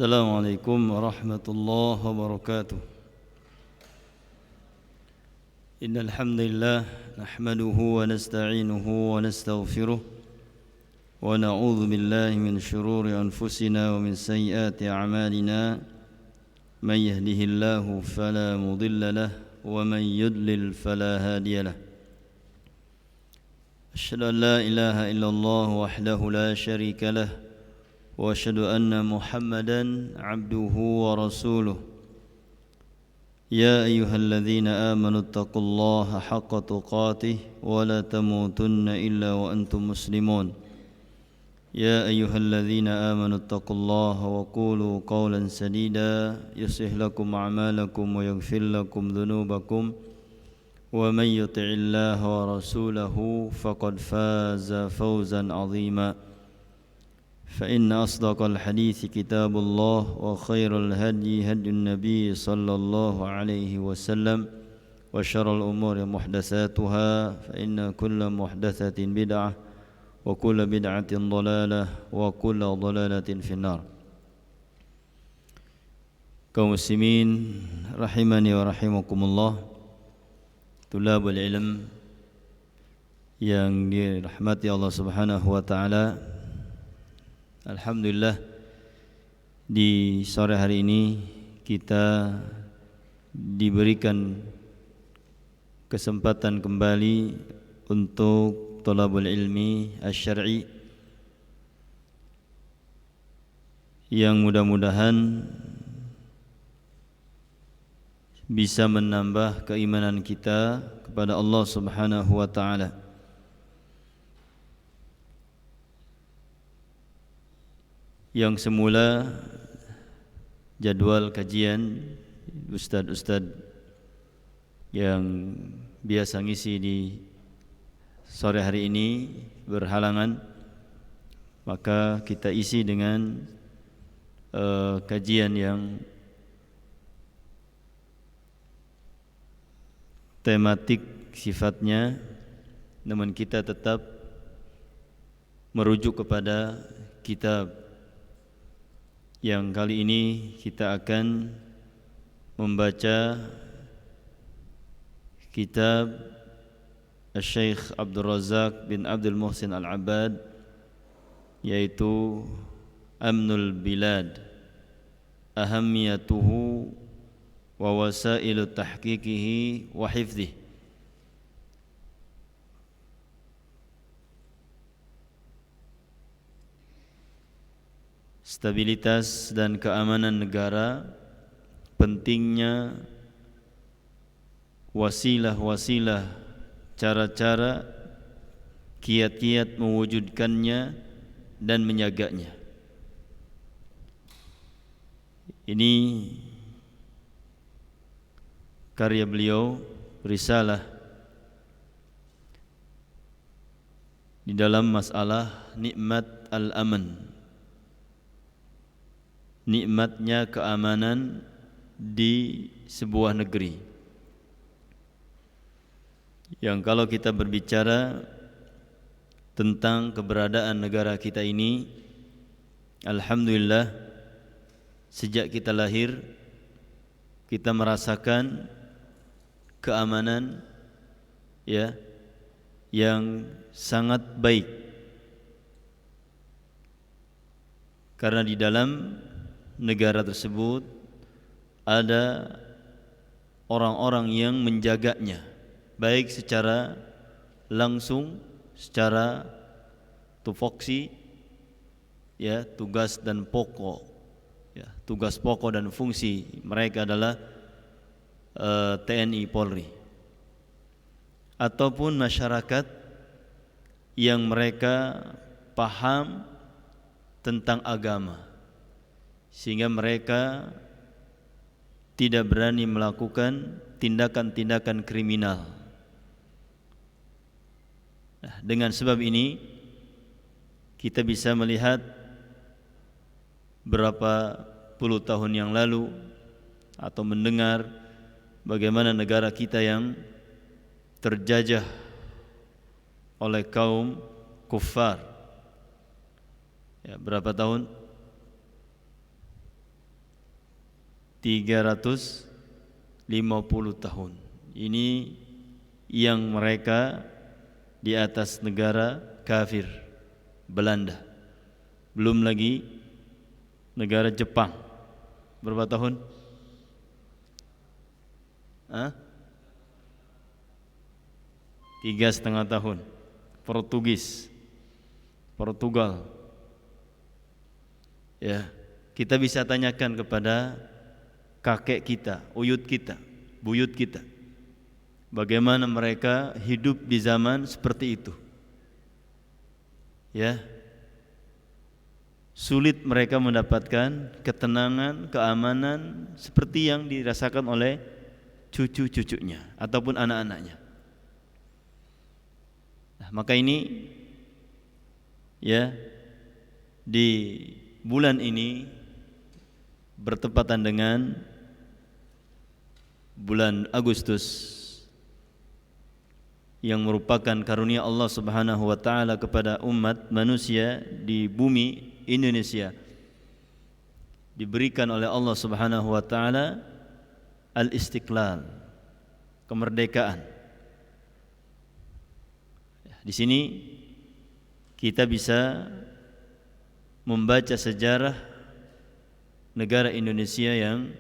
Assalamualaikum warahmatullahi wabarakatuh. Innal hamdalillah nahmaduhu wa nasta'inuhu wa nastaghfiruh wa na'udzu billahi min shururi anfusina wa min sayyiati a'malina. Man yahdihillahu fala mudilla lahu wa man yudlil fala hadiya lahu. Asyhadu an la ilaha illallah wahdahu la syarika lahu وأشهد أن محمدًا عبده ورسوله يا أيها الذين آمنوا اتقوا الله حق تقاته ولا تموتن إلا وأنتم مسلمون يا أيها الذين آمنوا اتقوا الله وقولوا قولا سديدا يصلح لكم أعمالكم ويغفر لكم ذنوبكم ومن يطع الله ورسوله فقد فاز فوزا عظيما فإن أصدق الحديث كتاب الله وخير الهدي هدي النبي صلى الله عليه وسلم وشر الأمور محدثاتها فإن كل محدثة بدعة وكل بدعة ضلالة وكل ضلالة في النار. Kaum muslimin rahimani wa rahimakumullah, tulabul ilm yang dirahmati Allah Subhanahu wa taala. Alhamdulillah, di sore hari ini kita diberikan kesempatan kembali untuk thalabul ilmi asy-syar'i yang mudah-mudahan bisa menambah keimanan kita kepada Allah Subhanahu wa taala. Yang semula jadwal kajian ustadz-ustadz yang biasa ngisi di sore hari ini berhalangan, maka kita isi dengan kajian yang tematik sifatnya, namun kita tetap merujuk kepada kitab. Yang kali ini kita akan membaca kitab Syekh Abdul Razak bin Abdul Muhsin Al-Abbad, yaitu Amnul Bilad, Ahamiyatuhu wa Wasailu Tahqiqihi wa Hifdhihi. Stabilitas dan keamanan negara, pentingnya wasilah-wasilah, cara-cara, kiat-kiat mewujudkannya dan menjaganya. Ini karya beliau, risalah di dalam masalah nikmat al-aman, nikmatnya keamanan di sebuah negeri. Yang kalau kita berbicara tentang keberadaan negara kita ini, alhamdulillah, sejak kita lahir kita merasakan keamanan yang sangat baik, karena di dalam negara tersebut ada orang-orang yang menjaganya, baik secara langsung, secara tupoksi, tugas dan pokok, tugas pokok dan fungsi mereka adalah TNI Polri, ataupun masyarakat yang mereka paham tentang agama, sehingga mereka tidak berani melakukan tindakan-tindakan kriminal. Nah, dengan sebab ini kita bisa melihat berapa puluh tahun yang lalu atau mendengar bagaimana negara kita yang terjajah oleh kaum kufar. Berapa tahun? 350 tahun. Ini yang mereka di atas negara kafir Belanda. Belum lagi negara Jepang. Berapa tahun? 3,5 tahun. Portugal. Ya, kita bisa tanyakan kepada kakek kita, uyut kita, buyut kita, bagaimana mereka hidup di zaman seperti itu. Ya, sulit mereka mendapatkan ketenangan, keamanan seperti yang dirasakan oleh cucu-cucunya ataupun anak-anaknya. Nah, maka ini ya, di bulan ini bertepatan dengan bulan Agustus yang merupakan karunia Allah Subhanahu wa taala kepada umat manusia di bumi Indonesia. Diberikan oleh Allah Subhanahu wa taala al-istiqlal, kemerdekaan. Di sini kita bisa membaca sejarah negara Indonesia yang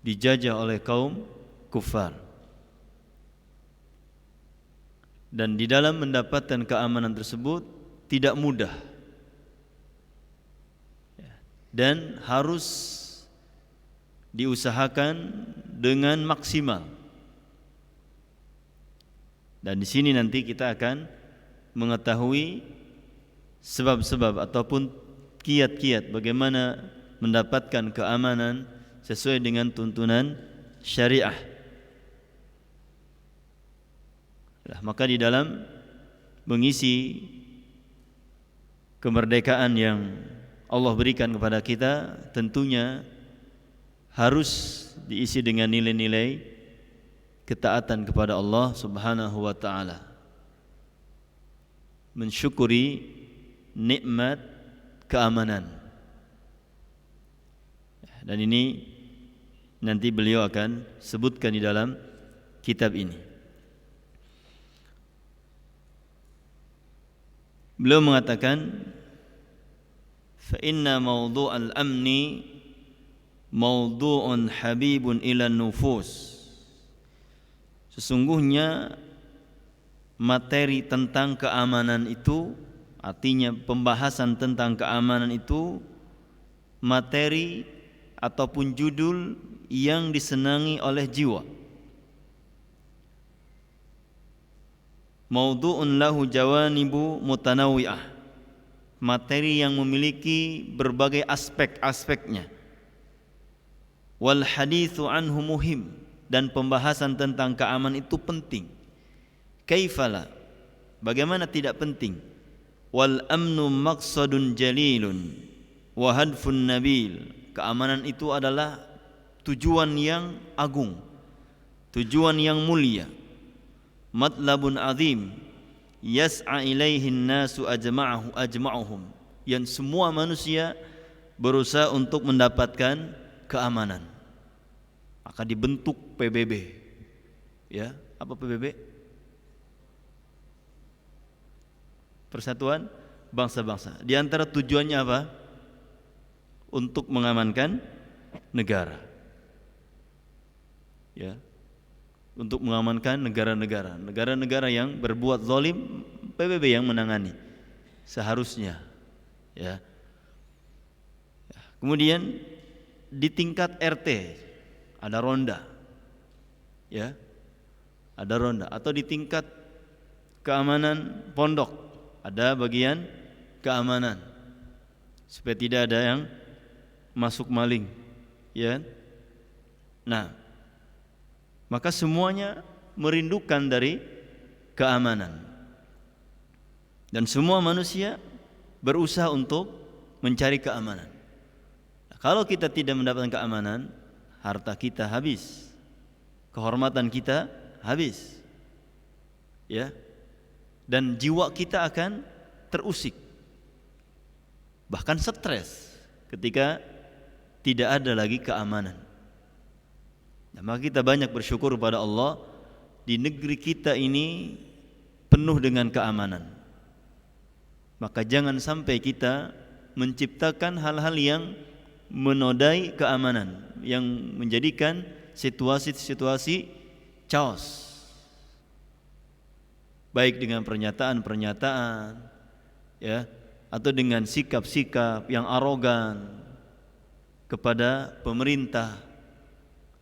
dijajah oleh kaum kufar, dan di dalam mendapatkan keamanan tersebut tidak mudah dan harus diusahakan dengan maksimal. Dan di sini nanti kita akan mengetahui sebab-sebab ataupun kiat-kiat bagaimana mendapatkan keamanan sesuai dengan tuntunan syariah. Maka di dalam mengisi kemerdekaan yang Allah berikan kepada kita, tentunya harus diisi dengan nilai-nilai ketaatan kepada Allah Subhanahu wa taala, mensyukuri nikmat keamanan. Dan ini nanti beliau akan sebutkan di dalam kitab ini. Beliau mengatakan, fa inna mawdu'al amni mawdu'un habibun ila nufus. Sesungguhnya materi tentang keamanan itu, artinya pembahasan tentang keamanan itu materi ataupun judul yang disenangi oleh jiwa. Maudu'un lahu jawanibu mutanawwi'ah, materi yang memiliki berbagai aspek-aspeknya. Wal haditsu anhu muhim, dan pembahasan tentang keamanan itu penting. Kaifala, bagaimana tidak penting? Wal amnu maqsadun jalilun wa hadfun nabil, keamanan itu adalah tujuan yang agung, tujuan yang mulia. Matlabun azim yas'a ilaihin nasu ajma'uhum, yang semua manusia berusaha untuk mendapatkan keamanan. Maka dibentuk PBB. Ya, apa PBB? Persatuan Bangsa-Bangsa. Di antara tujuannya apa? Untuk mengamankan negara. Ya. Untuk mengamankan negara-negara yang berbuat zalim, PBB yang menangani seharusnya. Ya. Kemudian di tingkat RT ada ronda. Ya. Ada ronda, atau di tingkat keamanan pondok ada bagian keamanan supaya tidak ada yang masuk maling, ya. Nah, maka semuanya merindukan dari keamanan, dan semua manusia berusaha untuk mencari keamanan. Nah, kalau kita tidak mendapatkan keamanan, harta kita habis, kehormatan kita habis, ya, dan jiwa kita akan terusik, bahkan stres ketika tidak ada lagi keamanan. Nah, maka kita banyak bersyukur kepada Allah, di negeri kita ini penuh dengan keamanan. Maka jangan sampai kita menciptakan hal-hal yang menodai keamanan, yang menjadikan situasi-situasi chaos, baik dengan pernyataan-pernyataan, ya, atau dengan sikap-sikap yang arogan kepada pemerintah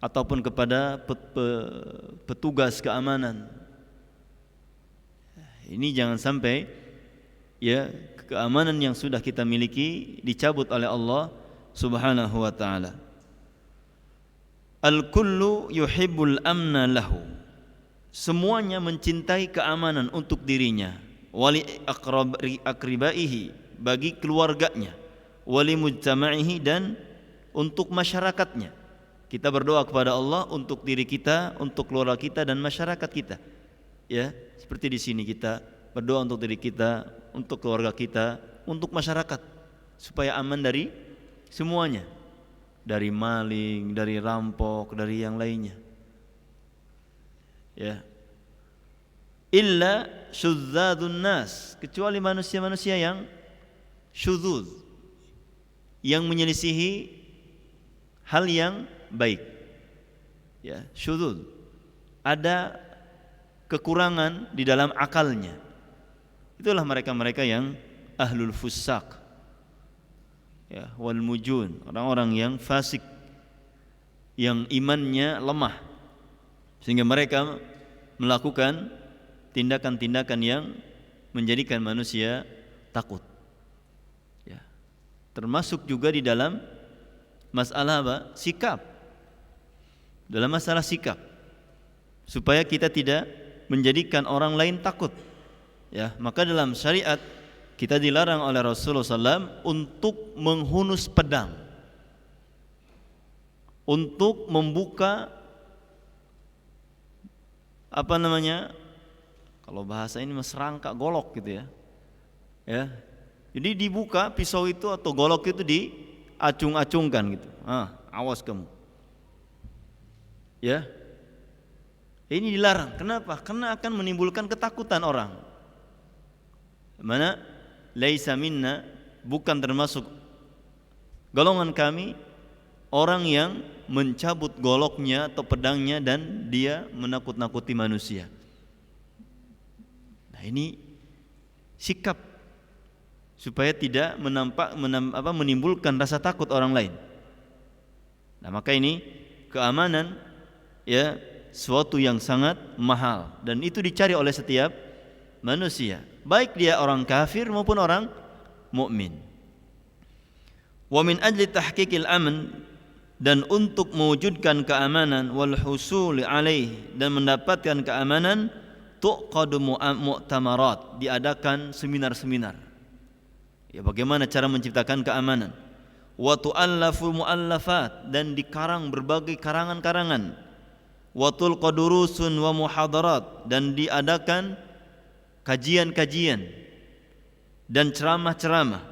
ataupun kepada petugas keamanan. Ini jangan sampai, ya, keamanan yang sudah kita miliki dicabut oleh Allah Subhanahu wa ta'ala. Al-kullu yuhibbul amna lahu. Semuanya mencintai keamanan untuk dirinya, wali akribaihi, bagi keluarganya, wali mujtama'ihi, dan untuk masyarakatnya. Kita berdoa kepada Allah untuk diri kita, untuk keluarga kita dan masyarakat kita. Ya, seperti di sini kita berdoa untuk diri kita, untuk keluarga kita, untuk masyarakat, supaya aman dari semuanya, dari maling, dari rampok, dari yang lainnya. Ya. Illa syuzzadun nas, kecuali manusia-manusia yang syudzuz, yang menyelisihi hal yang baik. Ya, syudzuz, ada kekurangan di dalam akalnya. Itulah mereka-mereka yang ahlul fusaq, ya, wal mujun, orang-orang yang fasik, yang imannya lemah, sehingga mereka melakukan tindakan-tindakan yang menjadikan manusia takut. Ya. Termasuk juga di dalam masalah apa? Sikap. Dalam masalah sikap, supaya kita tidak menjadikan orang lain takut. Ya, maka dalam syariat kita dilarang oleh Rasulullah SAW untuk menghunus pedang, untuk membuka kalau bahasa ini serangka, golok gitu ya. Ya. Jadi dibuka pisau itu atau golok itu diacung-acungkan gitu. Awas kamu. Ya. Ini dilarang. Kenapa? Karena akan menimbulkan ketakutan orang. Mana laisa minna, bukan termasuk golongan kami orang yang mencabut goloknya atau pedangnya dan dia menakut-nakuti manusia. Nah, ini sikap supaya tidak menimbulkan rasa takut orang lain. Nah, maka ini keamanan, ya, suatu yang sangat mahal, dan itu dicari oleh setiap manusia, baik dia orang kafir maupun orang mukmin. Wa min ajli tahqiqil amn, dan untuk mewujudkan keamanan, wal husuli alaih, dan mendapatkan keamanan, tuqadu mu'tamarat, diadakan seminar-seminar. Ya, bagaimana cara menciptakan keamanan? Wa tu'allafu mu'allafat, dan dikarang berbagai karangan-karangan. Wa tulqadu durusun wa muhadarat, dan diadakan kajian-kajian dan ceramah-ceramah.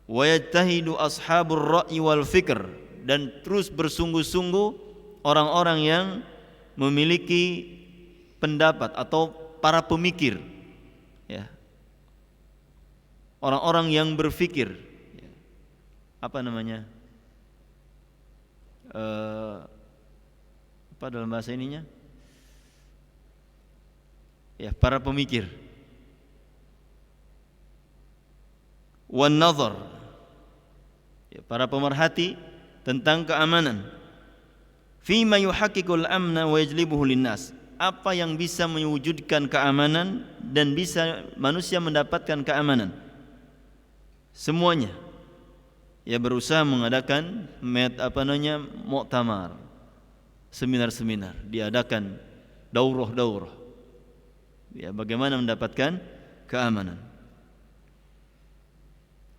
Wa yajtahidu ashabur ra'yi wal fikr, dan terus bersungguh-sungguh orang-orang yang memiliki pendapat atau para pemikir, ya, orang-orang yang berfikir, ya, apa dalam bahasa ininya, ya, para pemikir. Wan nazar, ya, para pemerhati tentang keamanan. Fima yuhaqqiqul amna wa yajlibuhu linnas, apa yang bisa mewujudkan keamanan dan bisa manusia mendapatkan keamanan. Semuanya, ya, berusaha mengadakan muktamar, seminar-seminar, diadakan daurah-daurah, ya, bagaimana mendapatkan keamanan.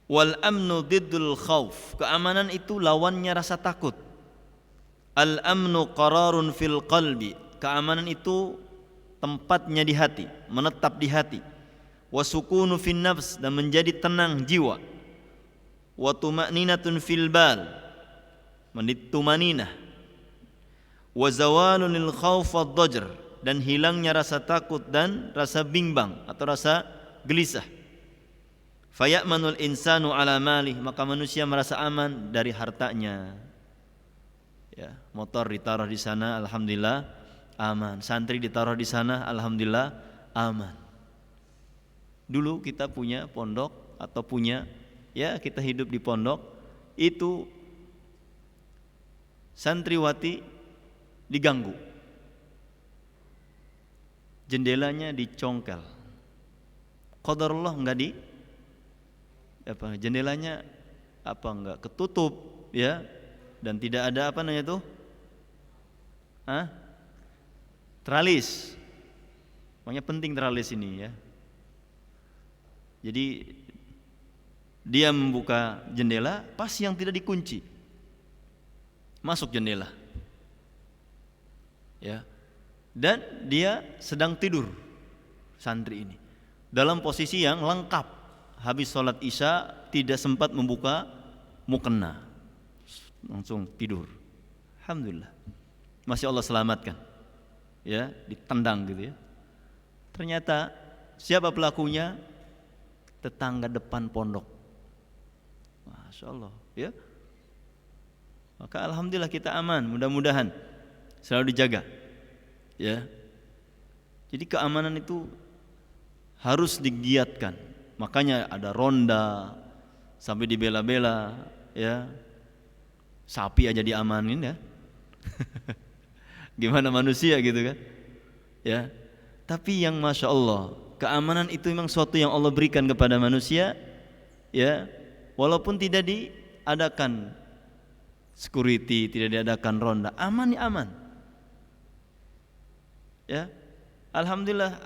Wal amnu diddul khauf, keamanan itu lawannya rasa takut. Al amnu qararun fil qalbi, keamanan itu tempatnya di hati, menetap di hati. Wa sukunu fin nafs, dan menjadi tenang jiwa. Wa tuma'ninatun fil bal, menit tumaninah, wa zawalunil khauf wad-dajr, dan hilangnya rasa takut dan rasa bimbang atau rasa gelisah. Faya'manul insanu ala malih, maka manusia merasa aman dari hartanya. Ya, motor ditaruh di sana, alhamdulillah aman. Santri ditaruh di sana, alhamdulillah aman. Dulu kita punya pondok atau kita hidup di pondok, itu santriwati diganggu, jendelanya dicongkel, qadarullah jendelanya enggak ketutup, ya, dan tidak ada teralis. Makanya penting teralis ini, ya. Jadi dia membuka jendela pas yang tidak dikunci, masuk jendela, ya, dan dia sedang tidur, santri ini dalam posisi yang lengkap. Habis sholat isya tidak sempat membuka mukena, langsung tidur. Alhamdulillah, masih Allah selamatkan, ya, ditendang gitu, ya. Ternyata siapa pelakunya? Tetangga depan pondok. Masya Allah, ya. Maka alhamdulillah kita aman, mudah-mudahan selalu dijaga, ya. Jadi keamanan itu harus digiatkan. Makanya ada ronda sampai dibela-bela, ya. Sapi aja diamanin, ya. Gimana manusia gitu kan, ya. Tapi yang Masya Allah, keamanan itu memang suatu yang Allah berikan kepada manusia, ya. Walaupun tidak diadakan security, tidak diadakan ronda, aman ya aman, ya. Alhamdulillah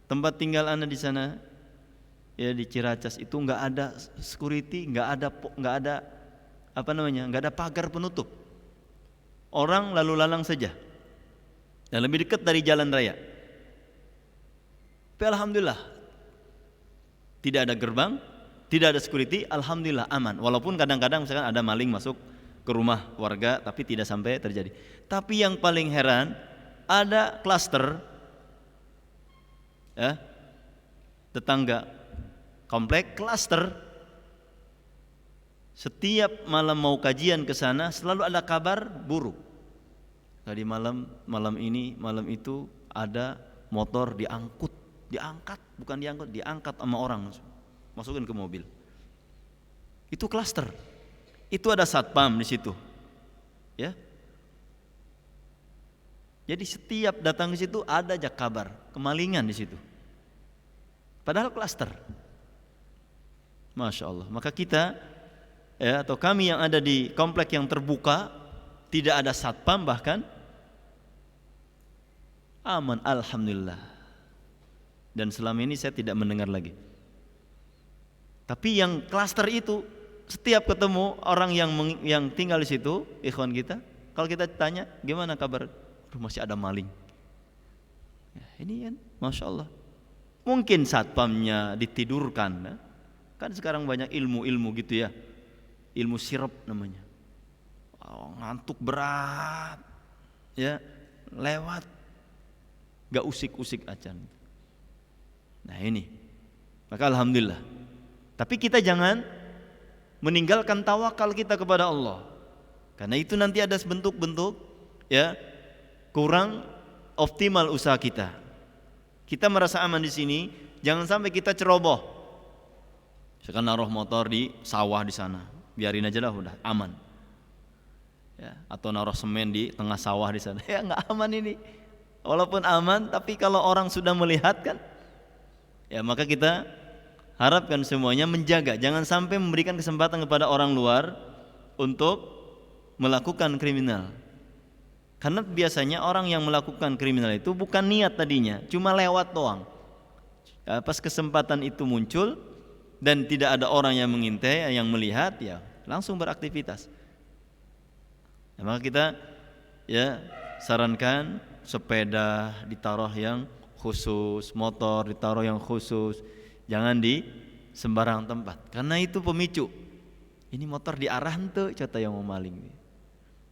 tempat tinggal Anda di sana, ya, di Ciracas itu enggak ada security, enggak ada enggak ada pagar penutup. Orang lalu lalang saja. Dan lebih dekat dari jalan raya. Tapi alhamdulillah tidak ada gerbang, tidak ada security, alhamdulillah aman. Walaupun kadang-kadang misalkan ada maling masuk ke rumah warga, tapi tidak sampai terjadi. Tapi yang paling heran, ada klaster, ya, tetangga komplek klaster. Setiap malam mau kajian ke sana selalu ada kabar buruk. Tadi malam itu ada motor diangkat sama orang, masukin ke mobil. Itu klaster. Itu ada satpam di situ, ya. Jadi setiap datang ke situ ada aja kabar kemalingan di situ. Padahal klaster. Masya Allah. Maka kita, ya, atau kami yang ada di komplek yang terbuka, tidak ada satpam bahkan, aman, alhamdulillah. Dan selama ini saya tidak mendengar lagi. Tapi yang klaster itu, setiap ketemu orang yang tinggal di situ, ikhwan kita, kalau kita tanya gimana kabar, masih ada maling. Ya, ini kan, Masya Allah. Mungkin satpamnya ditidurkan, kan sekarang banyak ilmu gitu, ya, ilmu sirap namanya. Ngantuk berat, ya, lewat, gak usik-usik acan. Nah ini, maka alhamdulillah. Tapi kita jangan meninggalkan tawakal kita kepada Allah, karena itu nanti ada bentuk-bentuk, ya, kurang optimal usaha kita. Kita merasa aman di sini, jangan sampai kita ceroboh. Misalkan naruh motor di sawah di sana, biarin aja lah, udah aman. Ya, atau naruh semen di tengah sawah di sana, ya nggak aman ini. Walaupun aman, tapi kalau orang sudah melihat kan, ya maka kita harapkan semuanya menjaga, jangan sampai memberikan kesempatan kepada orang luar untuk melakukan kriminal. Karena biasanya orang yang melakukan kriminal itu bukan niat tadinya, cuma lewat doang. Ya, pas kesempatan itu muncul dan tidak ada orang yang mengintai, yang melihat, ya langsung beraktivitas. Ya, maka kita, ya, sarankan sepeda ditaruh yang khusus, motor ditaruh yang khusus, jangan di sembarang tempat, karena itu pemicu. Ini motor diarah tuh, contoh yang mau maling.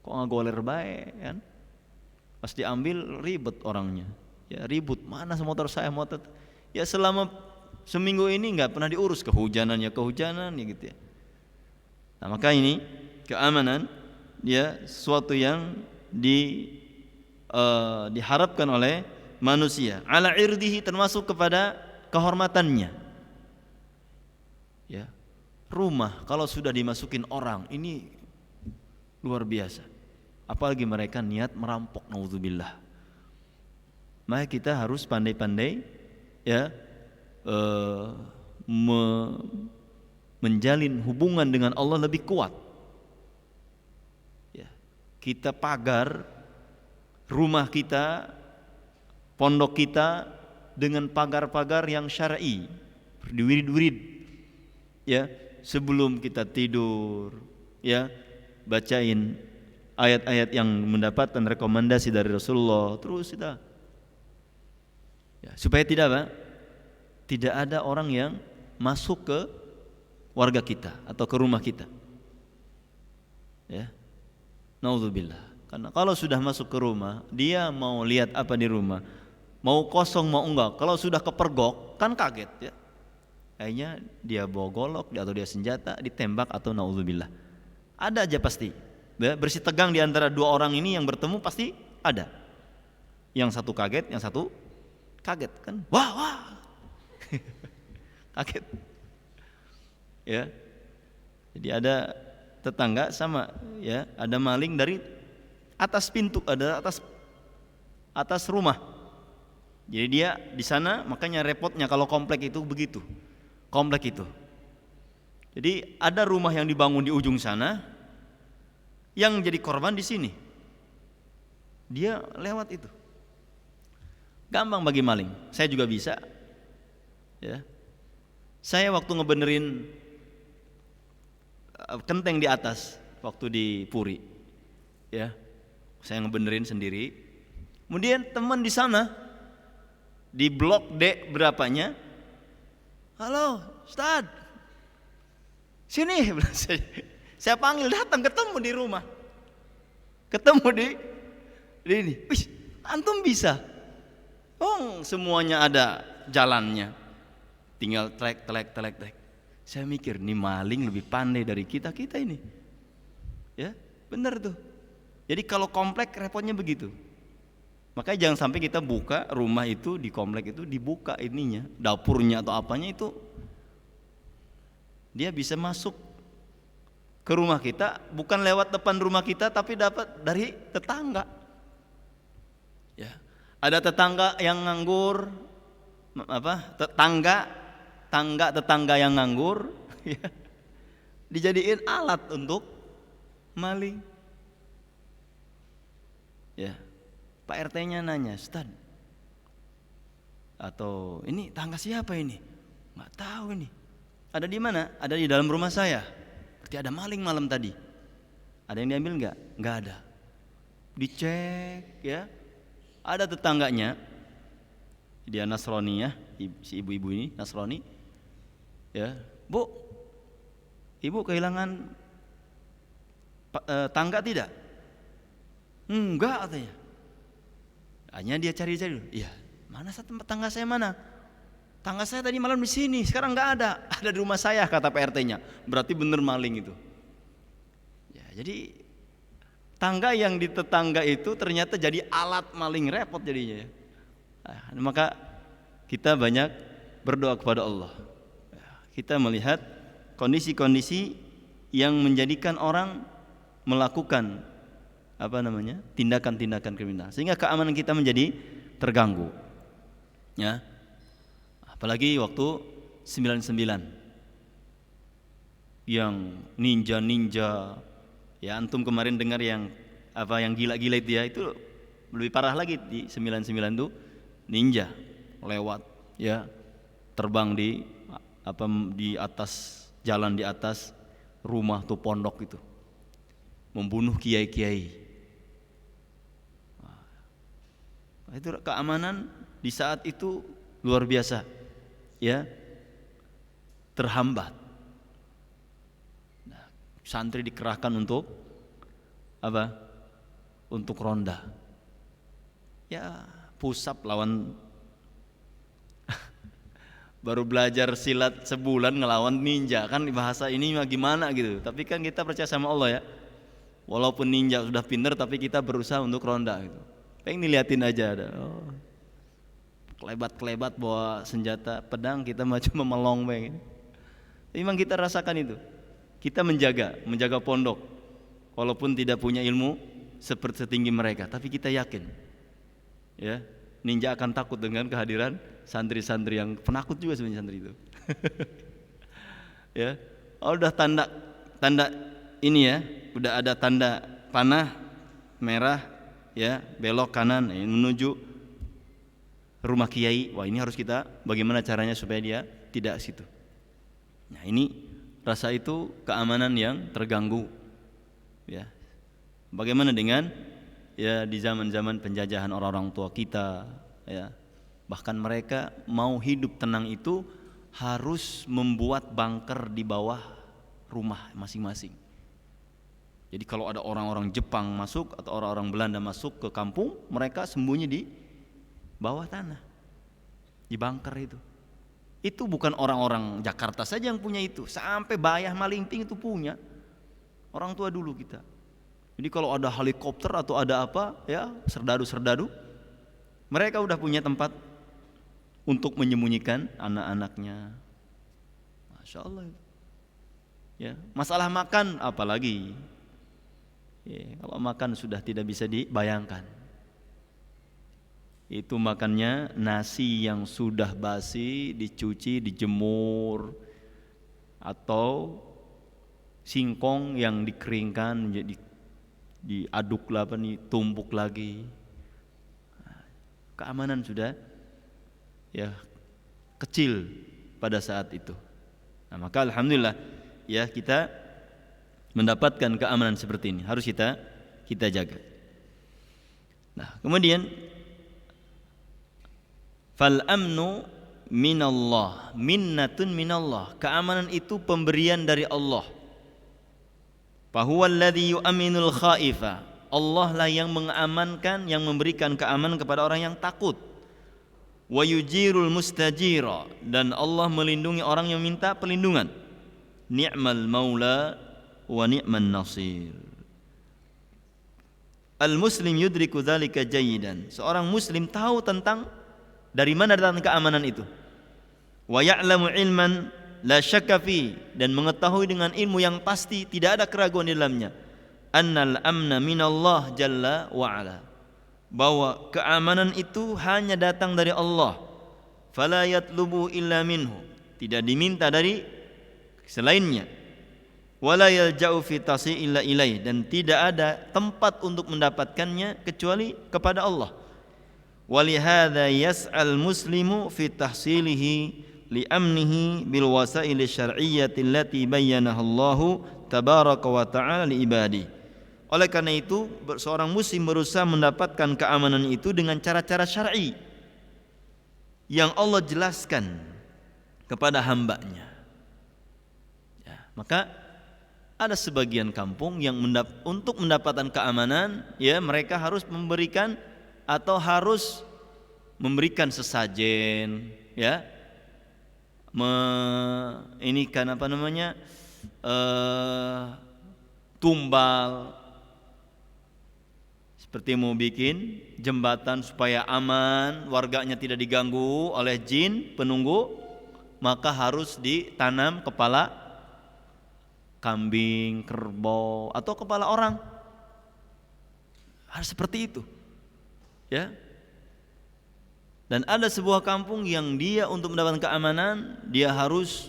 kok ngagoler bae kan. Pas diambil ribet orangnya. Ya ribut, mana motor saya motor. Ya selama seminggu ini nggak pernah diurus, kehujanan ya gitu ya. Nah maka ini keamanan ya sesuatu yang diharapkan oleh manusia. Ala irdihi, termasuk kepada kehormatannya. Ya, rumah kalau sudah dimasukin orang ini luar biasa. Apalagi mereka niat merampok, naudzubillah. Maka kita harus pandai-pandai ya menjalin hubungan dengan Allah lebih kuat. Ya, kita pagar rumah kita, pondok kita dengan pagar-pagar yang syar'i, diwirid-wirid. Ya, sebelum kita tidur, ya, bacain ayat-ayat yang mendapatkan rekomendasi dari Rasulullah, terus kita. Ya, supaya tidak ada orang yang masuk ke warga kita atau ke rumah kita. Ya. Naudzubillah. Karena kalau sudah masuk ke rumah, dia mau lihat apa di rumah, mau kosong mau enggak. Kalau sudah kepergok, kan kaget ya. Kayaknya dia bawa golok atau dia senjata, ditembak atau naudzubillah. Ada aja pasti. Bersih tegang di antara dua orang ini yang bertemu pasti ada. Yang satu kaget, yang satu kaget kan. Wah. Kaget. Ya. Jadi ada tetangga sama ya, ada maling dari atas pintu, ada atas rumah. Jadi dia di sana, makanya repotnya kalau komplek itu begitu. Komplek itu. Jadi ada rumah yang dibangun di ujung sana, yang jadi korban di sini. Dia lewat itu. Gampang bagi maling. Saya juga bisa. Ya. Saya waktu ngebenerin kenteng di atas waktu di Puri. Ya. Saya ngebenerin sendiri. Kemudian teman di sana di blok D berapanya? Halo, Ustad. Sini. Saya panggil, datang, ketemu di rumah. Ketemu di ini. Wih, antum bisa. Oh, semuanya ada jalannya. Tinggal telek. Saya mikir, nih maling lebih pandai dari kita ini. Ya, benar tuh. Jadi kalau komplek repotnya begitu. Makanya jangan sampai kita buka rumah itu di komplek itu, dibuka ininya, dapurnya atau apanya itu, dia bisa masuk ke rumah kita, bukan lewat depan rumah kita, tapi dapat dari tetangga. Ya, ada tetangga yang nganggur, tetangga yang nganggur, ya, dijadiin alat untuk maling. Ya. Pak RT-nya nanya, Ustad, atau ini tangga siapa ini? Nggak tahu ini. Ada di mana? Ada di dalam rumah saya. Berarti ada maling malam tadi. Ada yang diambil nggak? Nggak ada. Dicek ya. Ada tetangganya, dia Nasrani ya, si ibu-ibu ini Nasrani. Ya, Bu, ibu kehilangan tangga tidak? Enggak katanya. Hanya dia cari-cari dulu. Iya, mana tempat tangga saya mana? Tangga saya tadi malam di sini, sekarang nggak ada. Ada di rumah saya, kata Pak RT-nya. Berarti bener maling itu. Ya, jadi tangga yang di tetangga itu ternyata jadi alat maling, repot jadinya. Nah, maka kita banyak berdoa kepada Allah. Kita melihat kondisi-kondisi yang menjadikan orang melakukan tindakan-tindakan kriminal, sehingga keamanan kita menjadi terganggu. Ya. Apalagi waktu 99 yang ninja, ya antum kemarin dengar yang gila-gila itu ya, itu lebih parah lagi. Di 99 itu ninja lewat ya, terbang di atas jalan, di atas rumah tuh, pondok itu, membunuh kiai-kiai. Itu keamanan di saat itu luar biasa, ya, terhambat. Nah, santri dikerahkan untuk apa? untuk ronda. Ya, pusap lawan baru belajar silat sebulan ngelawan ninja, kan bahasa ini mah gimana gitu. Tapi kan kita percaya sama Allah ya. Walaupun ninja sudah pinter tapi kita berusaha untuk ronda gitu. Pengen diliatin aja ada. Oh. Kelebat-kelebat bawa senjata pedang, kita mah cuma melong gitu. Memang kita rasakan itu. Kita menjaga pondok. Walaupun tidak punya ilmu seperti setinggi mereka, tapi kita yakin. Ya, ninja akan takut dengan kehadiran santri-santri yang penakut juga sebenarnya santri itu. Ya, udah tanda ini ya, udah ada tanda panah merah ya, belok kanan menuju rumah kiai. Wah, ini harus kita bagaimana caranya supaya dia tidak situ. Nah, ini rasa itu keamanan yang terganggu. Ya. Bagaimana dengan ya di zaman-zaman penjajahan orang-orang tua kita ya. Bahkan mereka mau hidup tenang itu harus membuat bunker di bawah rumah masing-masing. Jadi kalau ada orang-orang Jepang masuk atau orang-orang Belanda masuk ke kampung, mereka sembunyi di bawah tanah, di bunker itu. Itu bukan orang-orang Jakarta saja yang punya itu, sampai Bayah Malingping itu punya orang tua dulu kita. Jadi kalau ada helikopter atau ada apa ya, serdadu-serdadu, mereka udah punya tempat untuk menyembunyikan anak-anaknya. Masya Allah. Ya, masalah makan apalagi. Ya, kalau makan sudah tidak bisa dibayangkan. Itu makannya nasi yang sudah basi, dicuci, dijemur, atau singkong yang dikeringkan menjadi diaduk lah, tumbuk lagi. Keamanan sudah ya kecil pada saat itu. Nah, maka alhamdulillah ya kita mendapatkan keamanan seperti ini, harus kita jaga. Nah, kemudian fal amnu minallah, minnatun minallah. Keamanan itu pemberian dari Allah. Fahuwal ladzi yu'minul khaifa. Allah lah yang mengamankan, yang memberikan keamanan kepada orang yang takut. Wa yujirul mustajira, dan Allah melindungi orang yang minta perlindungan. Ni'mal maula wa ni'man nasir. Al muslim yudriku dzalika jayyidan. Seorang muslim tahu tentang dari mana datang keamanan itu. Wa ya'lamu ilman la syakka fi, dan mengetahui dengan ilmu yang pasti, tidak ada keraguan di dalamnya. Annal amna minallah jalla wa ala, bahwa keamanan itu hanya datang dari Allah. Fala yatlubu illa minhu, tidak diminta dari selainnya. Wala yalja'u fi tasi illa ilaih, dan tidak ada tempat untuk mendapatkannya kecuali kepada Allah. Walihadza yas'al muslimu fi tahsilihi li'amnihi bil wasail syar'iyyati allati bayyanaha Allahu tabaraka wa ta'ala li ibadi. Oleh karena itu seorang muslim berusaha mendapatkan keamanan itu dengan cara-cara syar'i yang Allah jelaskan kepada hambanya. Ya, maka ada sebagian kampung yang untuk mendapatkan keamanan ya mereka harus memberikan atau harus memberikan sesajen ya, ini kan apa namanya tumbal, seperti mau bikin jembatan supaya aman, warganya tidak diganggu oleh jin penunggu, maka harus ditanam kepala kambing, kerbau, atau kepala orang. Harus seperti itu ya. Dan ada sebuah kampung yang dia untuk mendapatkan keamanan, dia harus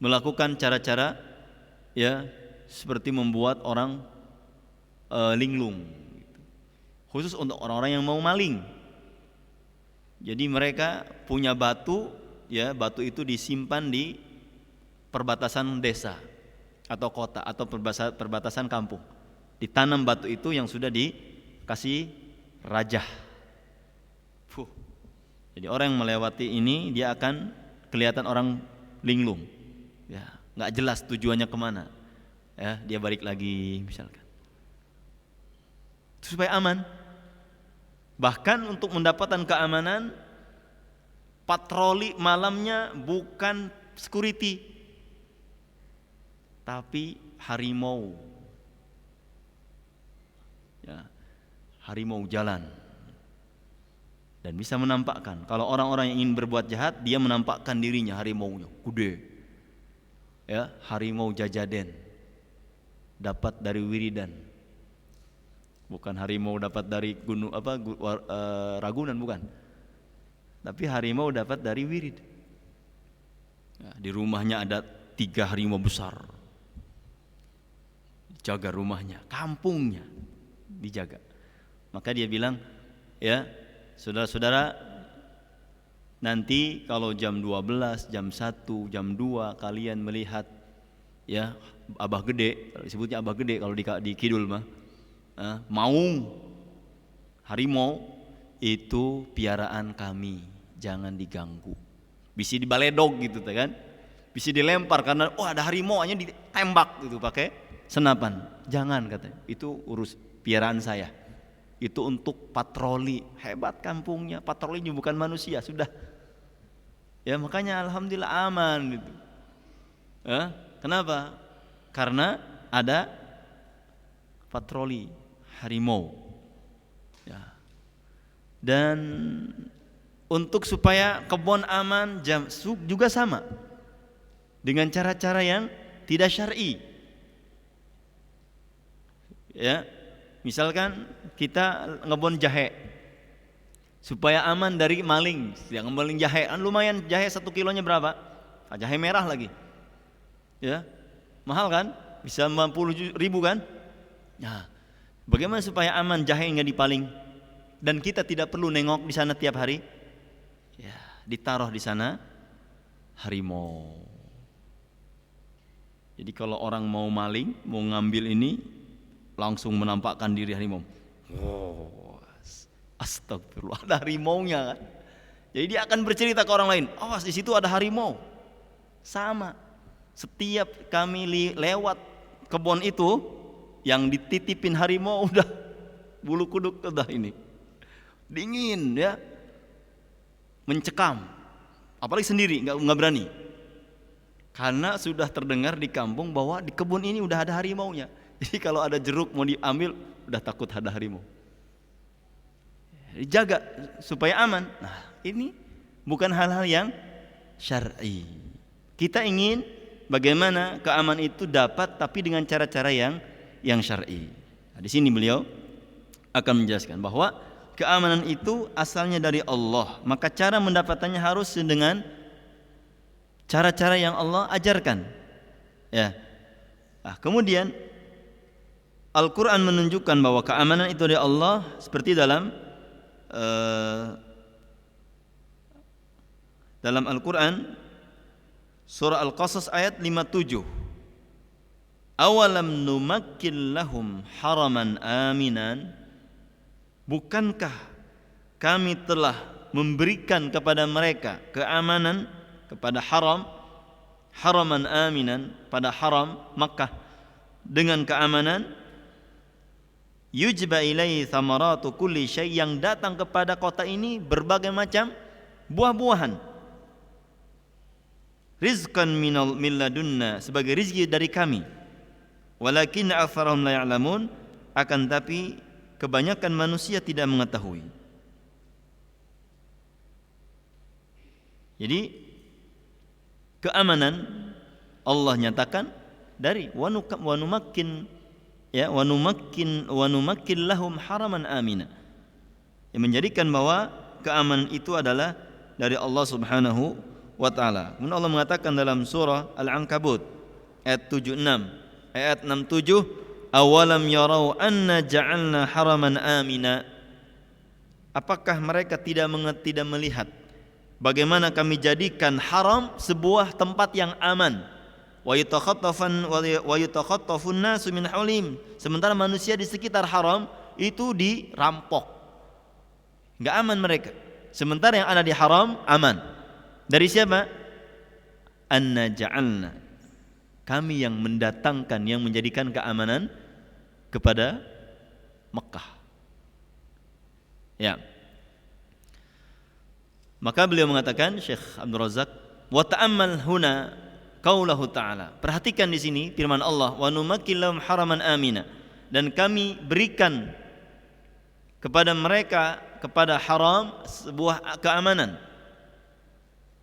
melakukan cara-cara ya seperti membuat orang linglung, khusus untuk orang-orang yang mau maling. Jadi mereka punya batu ya, batu itu disimpan di perbatasan desa atau kota atau perbatasan kampung. Ditanam batu itu yang sudah dikasih rajah. Jadi orang yang melewati ini dia akan kelihatan orang linglung, ya nggak jelas tujuannya kemana, ya dia balik lagi misalkan. supaya aman. Bahkan untuk mendapatkan keamanan, patroli malamnya bukan security, tapi harimau. Ya, harimau jalan. Dan bisa menampakkan, kalau orang-orang yang ingin berbuat jahat, dia menampakkan dirinya, harimaunya gede. Ya, harimau Jajaden dapat dari wiridan. Bukan harimau dapat dari gunung Ragunan, bukan. Tapi harimau dapat dari wirid. Ya, di rumahnya ada 3 harimau besar. Jaga rumahnya, kampungnya dijaga. Maka dia bilang, ya, saudara-saudara, nanti kalau jam 12, jam 1, jam 2 kalian melihat, ya, Abah Gede, disebutnya Abah Gede kalau di Kidul mah, maung, harimau, itu piaraan kami, jangan diganggu. Bisa dibaledog gitu kan, bisa dilempar karena ada harimau, hanya ditembak gitu pakai senapan. Jangan, katanya, itu urus piaraan saya. Itu untuk patroli. Hebat kampungnya, patrolinya bukan manusia, sudah. Ya, makanya alhamdulillah aman gitu. Kenapa? Karena ada patroli harimau. Ya. Dan untuk supaya kebun aman juga sama, dengan cara-cara yang tidak syar'i. Ya, misalkan kita ngebon jahe supaya aman dari maling. Yang maling jahe, lumayan, jahe 1 kilonya berapa? Jahe merah lagi, ya, mahal kan? Bisa 50.000 kan? Nah, bagaimana supaya aman jahe nggak dipaling dan kita tidak perlu nengok di sana tiap hari? Ya, ditaruh di sana harimau. Jadi kalau orang mau maling, mau ngambil ini, langsung menampakkan diri harimau. Astagfirullah, ada harimaunya kan? Jadi dia akan bercerita ke orang lain, awas di situ ada harimau. Sama, setiap kami lewat kebun itu, yang dititipin harimau udah bulu kuduk, udah ini dingin, ya, mencekam. Apalagi sendiri nggak berani, karena sudah terdengar di kampung bahwa di kebun ini udah ada harimaunya. Jadi kalau ada jeruk mau diambil, udah takut ada harimau. Dijaga supaya aman. Nah, ini bukan hal-hal yang syar'i. Kita ingin bagaimana keamanan itu dapat, tapi dengan cara-cara yang syar'i. Nah, di sini beliau akan menjelaskan bahwa keamanan itu asalnya dari Allah, maka cara mendapatkannya harus dengan cara-cara yang Allah ajarkan. Ya. Nah, kemudian Al-Quran menunjukkan bahwa keamanan itu dari Allah, seperti dalam Al-Quran surah Al-Qasas ayat 57. Awalam numakkin lahum haraman aminan, bukankah kami telah memberikan kepada mereka keamanan, kepada haraman aminan, pada haram Makkah dengan keamanan, yujba ilaihi thamaratu kulli syai, yang datang kepada kota ini berbagai macam buah-buahan, rizqan min ladunna, sebagai rizki dari kami, walakin aktsaruhum la ya'lamun, akan tapi kebanyakan manusia tidak mengetahui. Jadi keamanan Allah nyatakan dari wa numakkin lahum haraman amina, yang menjadikan bahwa keamanan itu adalah dari Allah Subhanahu wa taala. Kemudian Allah mengatakan dalam surah Al-Ankabut ayat 67, awalam yarau anna ja'alna haraman amina, apakah mereka tidak melihat bagaimana kami jadikan haram sebuah tempat yang aman, wa yatakhattafun nasu min haulim, sementara manusia di sekitar haram itu dirampok, enggak aman mereka, sementara yang ada di haram aman. Dari siapa? Anna ja'alna, kami yang mendatangkan, yang menjadikan keamanan kepada Mekah, Ya. Maka beliau mengatakan, Syekh Abdul Razak, wa ta'ammal huna qaulahu ta'ala. Perhatikan di sini firman Allah, wa numakkil lahum haraman amina, dan kami berikan kepada mereka, kepada haram, sebuah keamanan.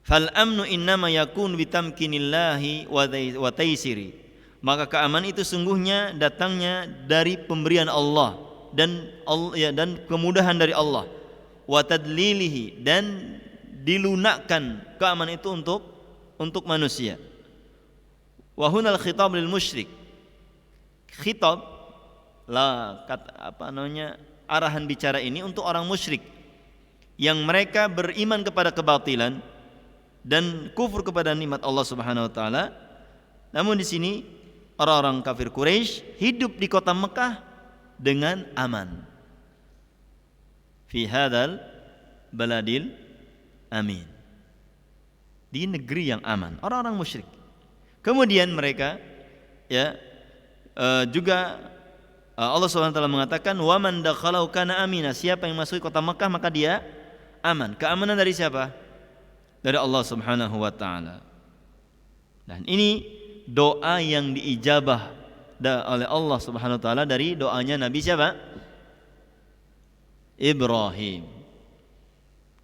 Fal amnu innama yakun bitamkinillahi wa taysiri. Maka keamanan itu sungguhnya datangnya dari pemberian Allah dan kemudahan dari Allah. Wa tadlilihi, dan dilunakkan keamanan itu untuk manusia. Wa hunal khitab lil musyrik. Khitab arahan bicara ini untuk orang musyrik yang mereka beriman kepada kebatilan dan kufur kepada nikmat Allah Subhanahu wa taala. Namun di sini orang-orang kafir Quraisy hidup di kota Mekah dengan aman. Fi hadzal baladil amin. Di negeri yang aman, orang-orang musyrik. Kemudian mereka juga Allah Subhanahu wa taala mengatakan, wa man dakhalahu kana amina. Siapa yang masuk kota Mekah maka dia aman. Keamanan dari siapa? Dari Allah Subhanahu wa taala. Dan ini doa yang diijabah oleh Allah Subhanahu wa taala dari doanya Nabi siapa? Ibrahim.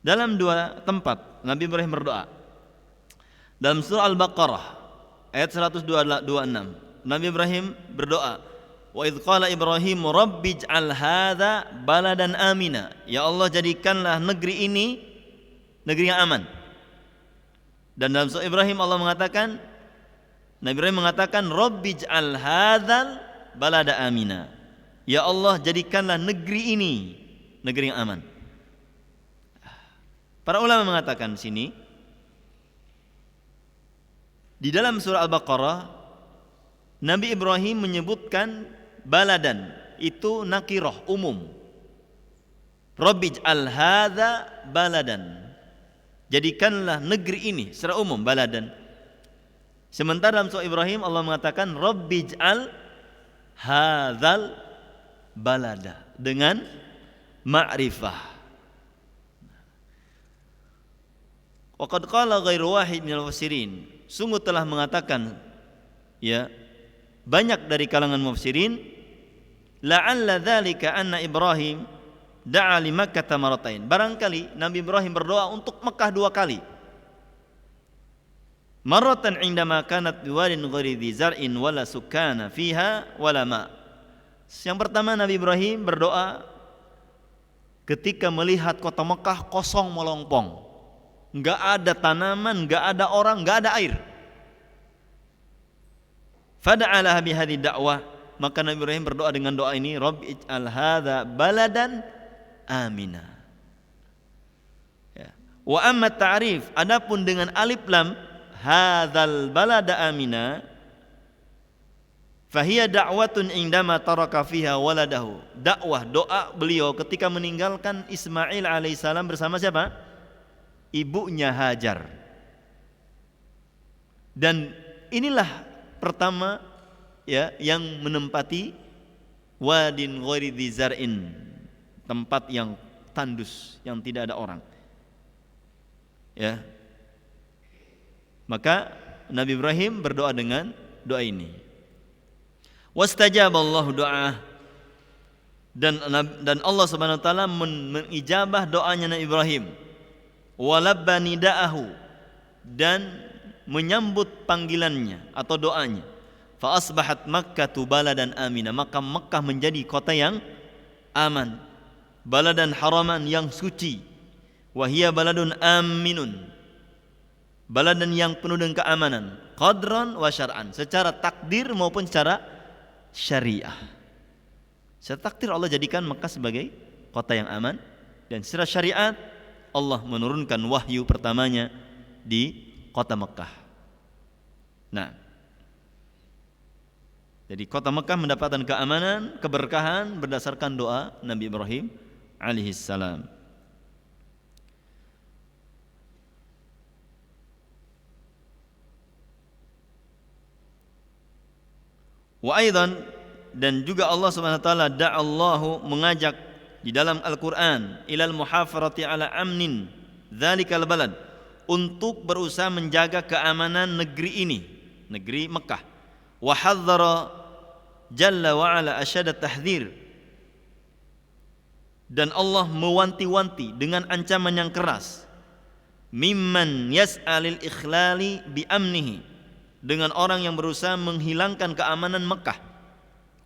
Dalam dua tempat Nabi Ibrahim berdoa. Dalam surah Al-Baqarah ayat 126, Nabi Ibrahim berdoa, wa idz qala Ibrahim rabbij'al hadza baladan amina. Ya Allah, jadikanlah negeri ini negeri yang aman. Dan dalam surah Ibrahim Allah mengatakan, Nabi Ibrahim mengatakan, rabbij'al hadzal balada amina. Ya Allah, jadikanlah negeri ini negeri yang aman. Para ulama mengatakan sini di dalam surah Al-Baqarah Nabi Ibrahim menyebutkan baladan itu nakirah umum. Rabbij'al hadza baladan. Jadikanlah negeri ini secara umum baladan. Sementara dalam surah Ibrahim Allah mengatakan rabbij'al hadzal balada dengan ma'rifah. Wa qad qala ghairu wahid minal mufassirin. Sungguh telah mengatakan banyak dari kalangan mufassirin, la'alla dzalika anna Ibrahim da'a li Makkah maratain. Barangkali Nabi Ibrahim berdoa untuk Mekah 2 kali. Marratan indama kanat biwadin ghairi dzi zar'in wala sukana fiha wala ma. Yang pertama Nabi Ibrahim berdoa ketika melihat kota Mekah kosong melompong. Enggak ada tanaman, enggak ada orang, enggak ada air. Fada'ala bihadhi da'wah, maka Nabi Ibrahim berdoa dengan doa ini, Rabbi ij'al hadza baladan amina. Wa amma ta'rif, adapun dengan alif lam hadzal balada amina, fahiya da'watun indama taraka fiha waladahu. Dakwah, doa beliau ketika meninggalkan Ismail alaihissalam bersama siapa? Ibunya Hajar. Dan inilah pertama yang menempati wadin ghairi dzi zar'in, tempat yang tandus, yang tidak ada orang. Maka Nabi Ibrahim berdoa dengan doa ini. Wastajaballahu doa, dan Allah Subhanahu wa taala mengijabah doanya Nabi Ibrahim. Walabba nida'ahu, dan menyambut panggilannya atau doanya. Fa asbahat Makkatu baladan amina, maka Makkah menjadi kota yang aman. Baladan haraman, yang suci. Wa hiya baladun aminun, baladan yang penuh dengan keamanan. Qadran wa syar'an, secara takdir maupun secara syariah. Secara takdir Allah jadikan Makkah sebagai kota yang aman, dan secara syariat Allah menurunkan wahyu pertamanya di kota Mekah. Nah, jadi kota Mekah mendapatkan keamanan, keberkahan berdasarkan doa Nabi Ibrahim alaihissalam. Wa aidan, dan juga Allah Subhanahu wa taala da'allahu, mengajak di dalam Al-Qur'an ilal muhafazati ala amnin dzalikal balad, untuk berusaha menjaga keamanan negeri ini, negeri Mekah. Wa hadzara jalla wa ala asyadda tahdzir, dan Allah mewanti-wanti dengan ancaman yang keras, mimman yas'alil ikhlali bi amnihi, dengan orang yang berusaha menghilangkan keamanan Mekah,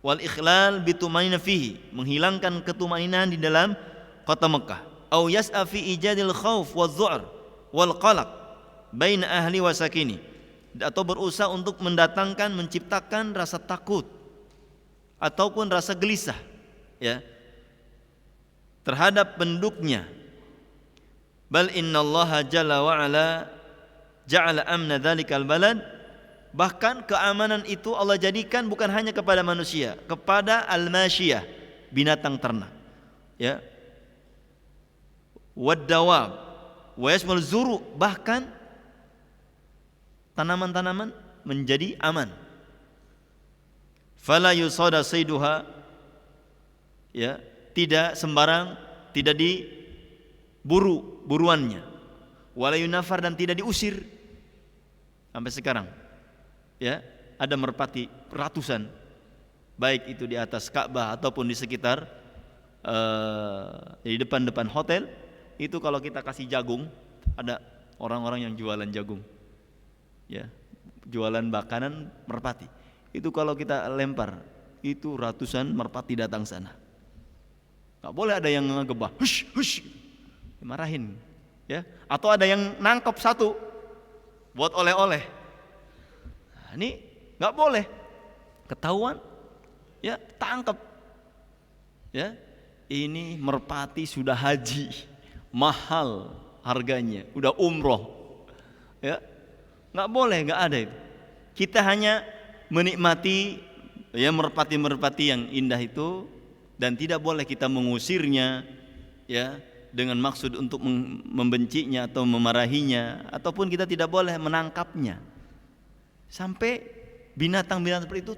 wal ikhlal bitumainina fihi, menghilangkan ketumainan di dalam kota Mekah, au yas'a fi ijadil khauf wadh-dhu'r wal qalaq baina ahli wa sakini, atau berusaha untuk mendatangkan, menciptakan rasa takut ataupun rasa gelisah, ya, terhadap penduduknya. Bal innallaha jalla wa ala ja'ala amna dzalikal balad, bahkan keamanan itu Allah jadikan bukan hanya kepada manusia, kepada al-masyiyah, binatang ternak, ya, wad-dawab wa yasmul zuru, bahkan tanaman-tanaman menjadi aman. Fala yusada sayduha, ya, tidak sembarang, tidak diburu buruannya, wala yunafar, dan tidak diusir. Sampai sekarang, ya, ada merpati ratusan, baik itu di atas Ka'bah ataupun di sekitar di depan hotel. Itu kalau kita kasih jagung, ada orang-orang yang jualan jagung, ya, jualan makanan merpati. Itu kalau kita lempar, itu ratusan merpati datang sana. Gak boleh ada yang ngegebah, hush hush, dimarahin, ya. Atau ada yang nangkep satu buat oleh-oleh. Nah, ini nggak boleh, ketahuan, ya, tangkap, ya. Ini merpati sudah haji, mahal harganya, udah umroh, ya, nggak boleh, nggak ada itu. Kita hanya menikmati, ya, merpati-merpati yang indah itu, dan tidak boleh kita mengusirnya, ya, dengan maksud untuk membencinya atau memarahinya, ataupun kita tidak boleh menangkapnya sampai binatang-binatang seperti itu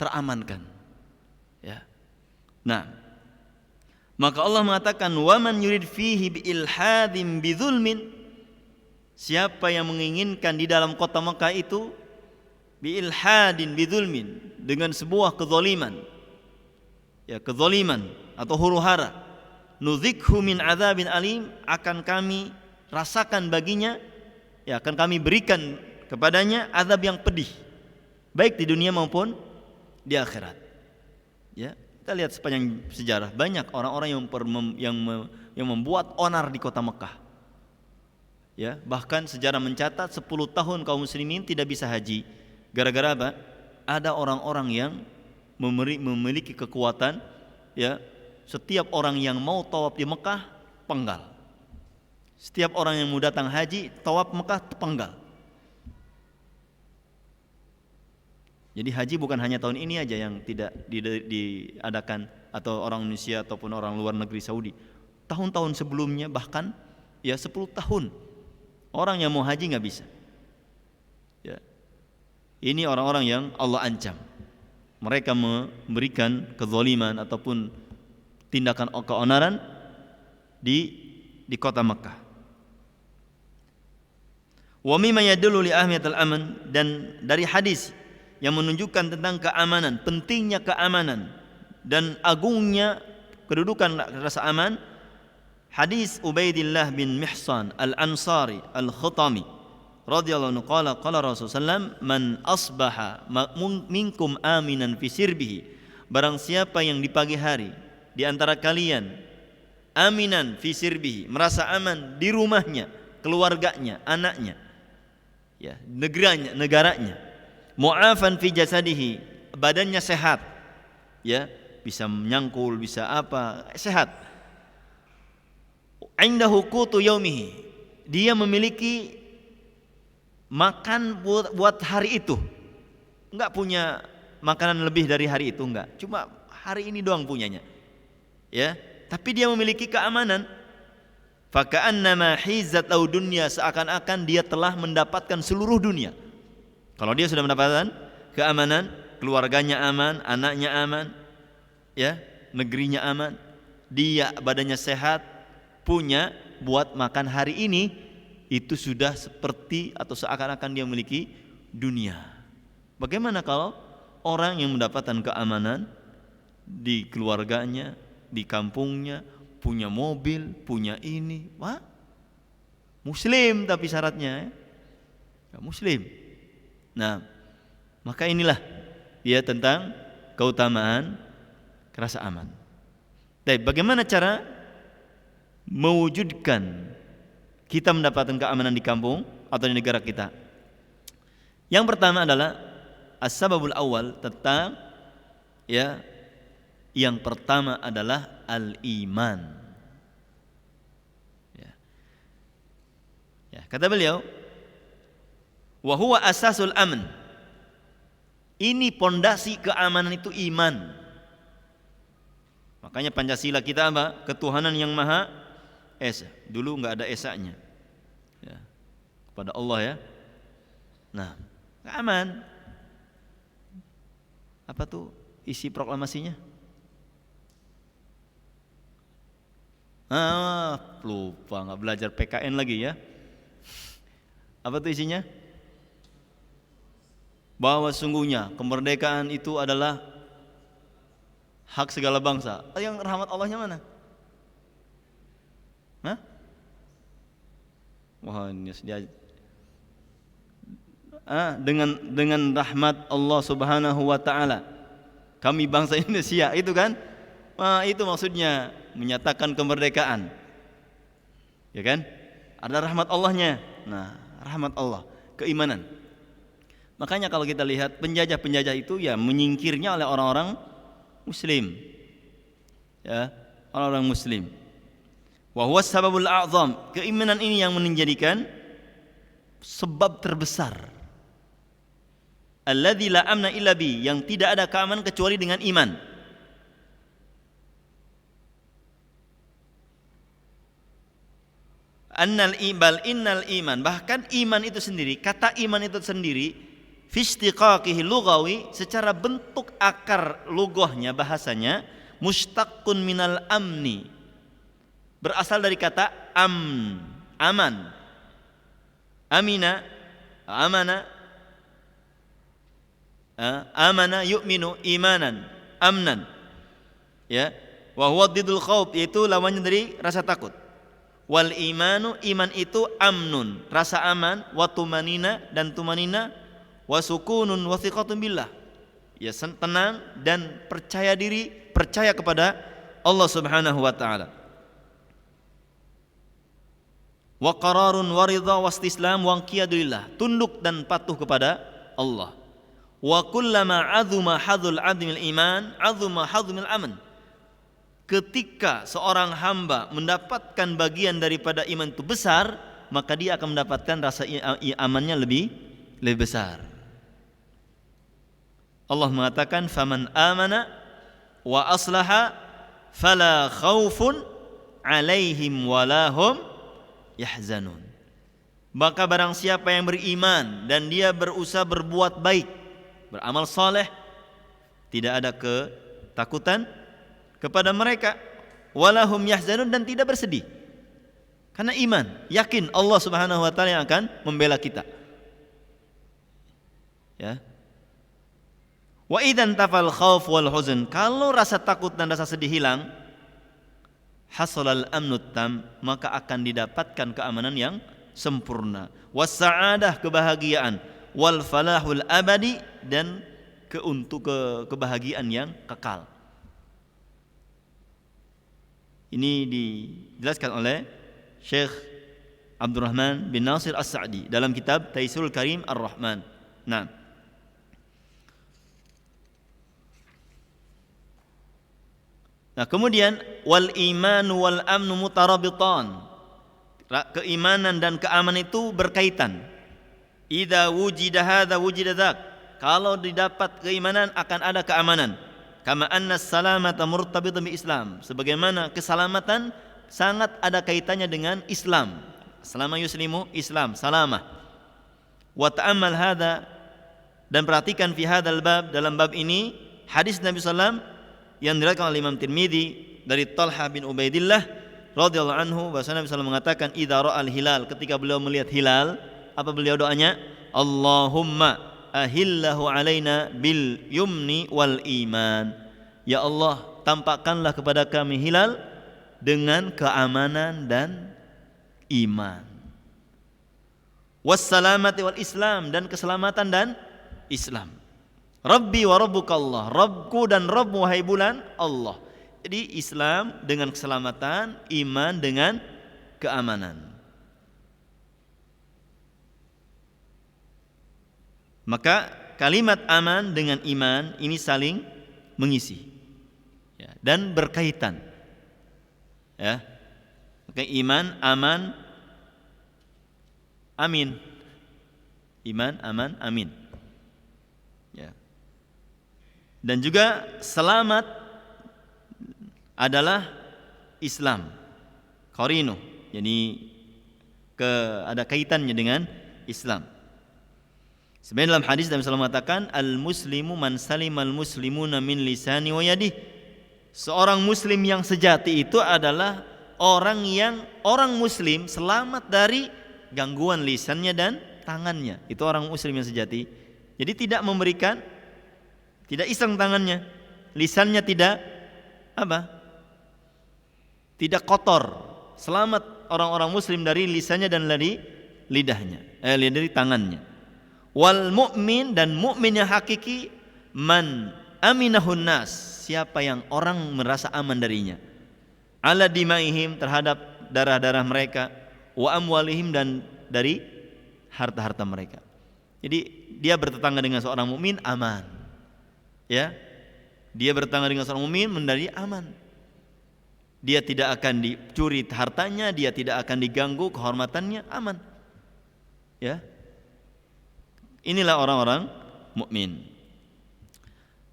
teramankan, ya. Nah, maka Allah mengatakan waman yurid fihi bi ilhadim bi dzulmin, siapa yang menginginkan di dalam kota Mekah itu bi ilhadin bi dzulmin, dengan sebuah kezaliman, ya, kezaliman atau huru-hara, nudzikhu min adzabin alim, akan kami rasakan baginya, ya, akan kami berikan kepadanya azab yang pedih, baik di dunia maupun di akhirat. Ya, kita lihat sepanjang sejarah banyak orang-orang yang membuat onar di kota Mekah. Ya, bahkan sejarah mencatat 10 tahun kaum muslimin tidak bisa haji. Gara-gara apa? Ada orang-orang yang memiliki kekuatan, ya, setiap orang yang mau tawaf di Mekah penggal. Setiap orang yang mau datang haji tawaf Mekah penggal. Jadi haji bukan hanya tahun ini aja yang tidak diadakan, atau orang Indonesia ataupun orang luar negeri Saudi. Tahun-tahun sebelumnya bahkan, ya, 10 tahun orang yang mau haji nggak bisa. Ya. Ini orang-orang yang Allah ancam. Mereka memberikan kezaliman ataupun tindakan keonaran di kota Makkah. Wa mimma yadullu li ahmiyatil aman, dan dari hadis yang menunjukkan tentang keamanan, pentingnya keamanan dan agungnya kedudukan rasa aman, hadis Ubaidillah bin Mihsan al-Ansari al-Khutami radhiyallahu anhu qala qala Rasulullah, man asbaha minkum aminan fi sirbihi, barang siapa yang di pagi hari di antara kalian aminan fi sirbihi, merasa aman di rumahnya, keluarganya, anaknya, ya, negaranya, mu'afan fi jasadihi, badannya sehat, ya, bisa menyangkul, bisa apa, sehat, indahu qutu yaumihi, dia memiliki makan buat hari itu, enggak punya makanan lebih dari hari itu, enggak, cuma hari ini doang punyanya, ya, tapi dia memiliki keamanan. Faka'annama hizat lau dunya, seakan-akan dia telah mendapatkan seluruh dunia. Kalau dia sudah mendapatkan keamanan, keluarganya aman, anaknya aman, ya, negerinya aman, dia badannya sehat, punya buat makan hari ini, itu sudah seperti atau seakan-akan dia memiliki dunia. Bagaimana kalau orang yang mendapatkan keamanan di keluarganya, di kampungnya, punya mobil, punya ini, wah, muslim tapi syaratnya ya, muslim. Nah, maka inilah dia tentang keutamaan rasa aman. Tapi bagaimana cara mewujudkan kita mendapatkan keamanan di kampung atau di negara kita? Yang pertama adalah as-sababul awal, tentang ya, yang pertama adalah al-iman. Ya, kata beliau, wa huwa asasul amn. Ini pondasi keamanan itu iman. Makanya Pancasila kita apa? Ketuhanan yang Maha Esa. Dulu enggak ada esanya. Ya. Kepada Allah ya. Nah, aman. Apa tuh isi proklamasinya? Lupa, enggak belajar PKN lagi ya. Apa tuh isinya? Bahwa sungguhnya kemerdekaan itu adalah hak segala bangsa. Yang rahmat Allahnya mana? Hah? Wah, ini dia. Dengan rahmat Allah Subhanahu wa taala kami bangsa Indonesia, itu kan? Itu maksudnya menyatakan kemerdekaan. Ya kan? Ada rahmat Allahnya. Nah, rahmat Allah, keimanan. Makanya kalau kita lihat penjajah-penjajah itu ya menyingkirnya oleh orang-orang muslim. Ya, orang-orang muslim. Wa huwa sababul a'zam. Keimanan ini yang menjadikan sebab terbesar. Alladzi la amna illa bi, yang tidak ada keamanan kecuali dengan iman. Innal iman, bahkan iman itu sendiri, kata iman itu sendiri, fi istiqaqihi lughawi, secara bentuk akar lughahnya, bahasanya, mustaqqun minal amni, berasal dari kata aman. Amana yu'minu imanan, amnan. Ya, wa huwa diddul khauf, yaitu lawannya dari rasa takut. Wal imanu, iman itu amnun, rasa aman, wa tumanina, dan tumanina, wa sukunun wa thiqatun billah, ya, tenang dan percaya diri, percaya kepada Allah Subhanahu wa taala. Wa qararun wa ridha wa istislam wa qiyadulillah, tunduk dan patuh kepada Allah. Wa kullama azuma hadzul admil iman azuma hadzul aman. Ketika seorang hamba mendapatkan bagian daripada iman itu besar, maka dia akan mendapatkan rasa amannya lebih besar. Allah mengatakan, faman amana wa aslaha fala khaufun alaihim walahum yahzanun. Maka barang siapa yang beriman dan dia berusaha berbuat baik, beramal saleh, tidak ada ketakutan kepada mereka, walahum yahzanun, dan tidak bersedih. Karena iman, yakin Allah Subhanahu wa taala yang akan membela kita. Ya. Wa idzan tafal khauf wal huzn, kalau rasa takut dan rasa sedih hilang, hasalal amnut tam, maka akan didapatkan keamanan yang sempurna. Was sa'adah, kebahagiaan, wal falahul abadi, dan kebahagiaan yang kekal. Ini dijelaskan oleh Syekh Abdurrahman bin Nasir As-Sa'di dalam kitab Taisirul Karim Ar-Rahman. Nah, kemudian wal iman wal amnu mutarabitan. Keimanan dan keamanan itu berkaitan. Idza wujida hadza wujida dzak. Kalau didapat keimanan akan ada keamanan. Kama anna salamata murtabitun bi Islam, sebagaimana keselamatan sangat ada kaitannya dengan Islam. Selama yuslimu, Islam, salamah. Wa ta'ammal hadza, dan perhatikan fi hadzal bab, dalam bab ini hadis Nabi sallallahu alaihi wasallam yang diriwayatkan oleh Imam Tirmidzi dari Talha bin Ubaidillah radhiyallahu anhu bahwasanya Nabi sallallahu mengatakan idza ra'al hilal, ketika beliau melihat hilal, apa beliau doanya? Allahumma ahillahu alaina bil yumni wal iman. Ya Allah, tampakkanlah kepada kami hilal dengan keamanan dan iman. Wassalamati wal Islam, dan keselamatan dan Islam. Rabbi wa rabbukallah, Rabbku dan Rabbmu wahai bulan Allah. Jadi Islam dengan keselamatan, iman dengan keamanan. Maka kalimat aman dengan iman ini saling mengisi, ya, dan berkaitan. Ya, maka iman, aman, amin. Iman, aman, amin. Ya. Dan juga selamat adalah Islam. Qarinu, jadi ada kaitannya dengan Islam. Sebenarnya dalam hadis Nabi sallallahu mengatakan al-muslimu man salimal muslimuna min lisani wa yadihi. Seorang muslim yang sejati itu adalah orang muslim selamat dari gangguan lisannya dan tangannya. Itu orang muslim yang sejati. Jadi tidak iseng tangannya, lisannya tidak tidak kotor. Selamat orang-orang muslim dari lisannya dan dari lidahnya, dari tangannya. Wal mu'min, dan mukmin yang hakiki, man aminahun nas, siapa yang orang merasa aman darinya, ala dimaihim, terhadap darah-darah mereka, wa amwalihim, dan dari harta-harta mereka. Jadi dia bertetangga dengan seorang mukmin aman. Ya. Dia bertetangga dengan seorang mukmin menjadi aman. Dia tidak akan dicuri hartanya, dia tidak akan diganggu kehormatannya, aman. Ya. Inilah orang-orang mukmin.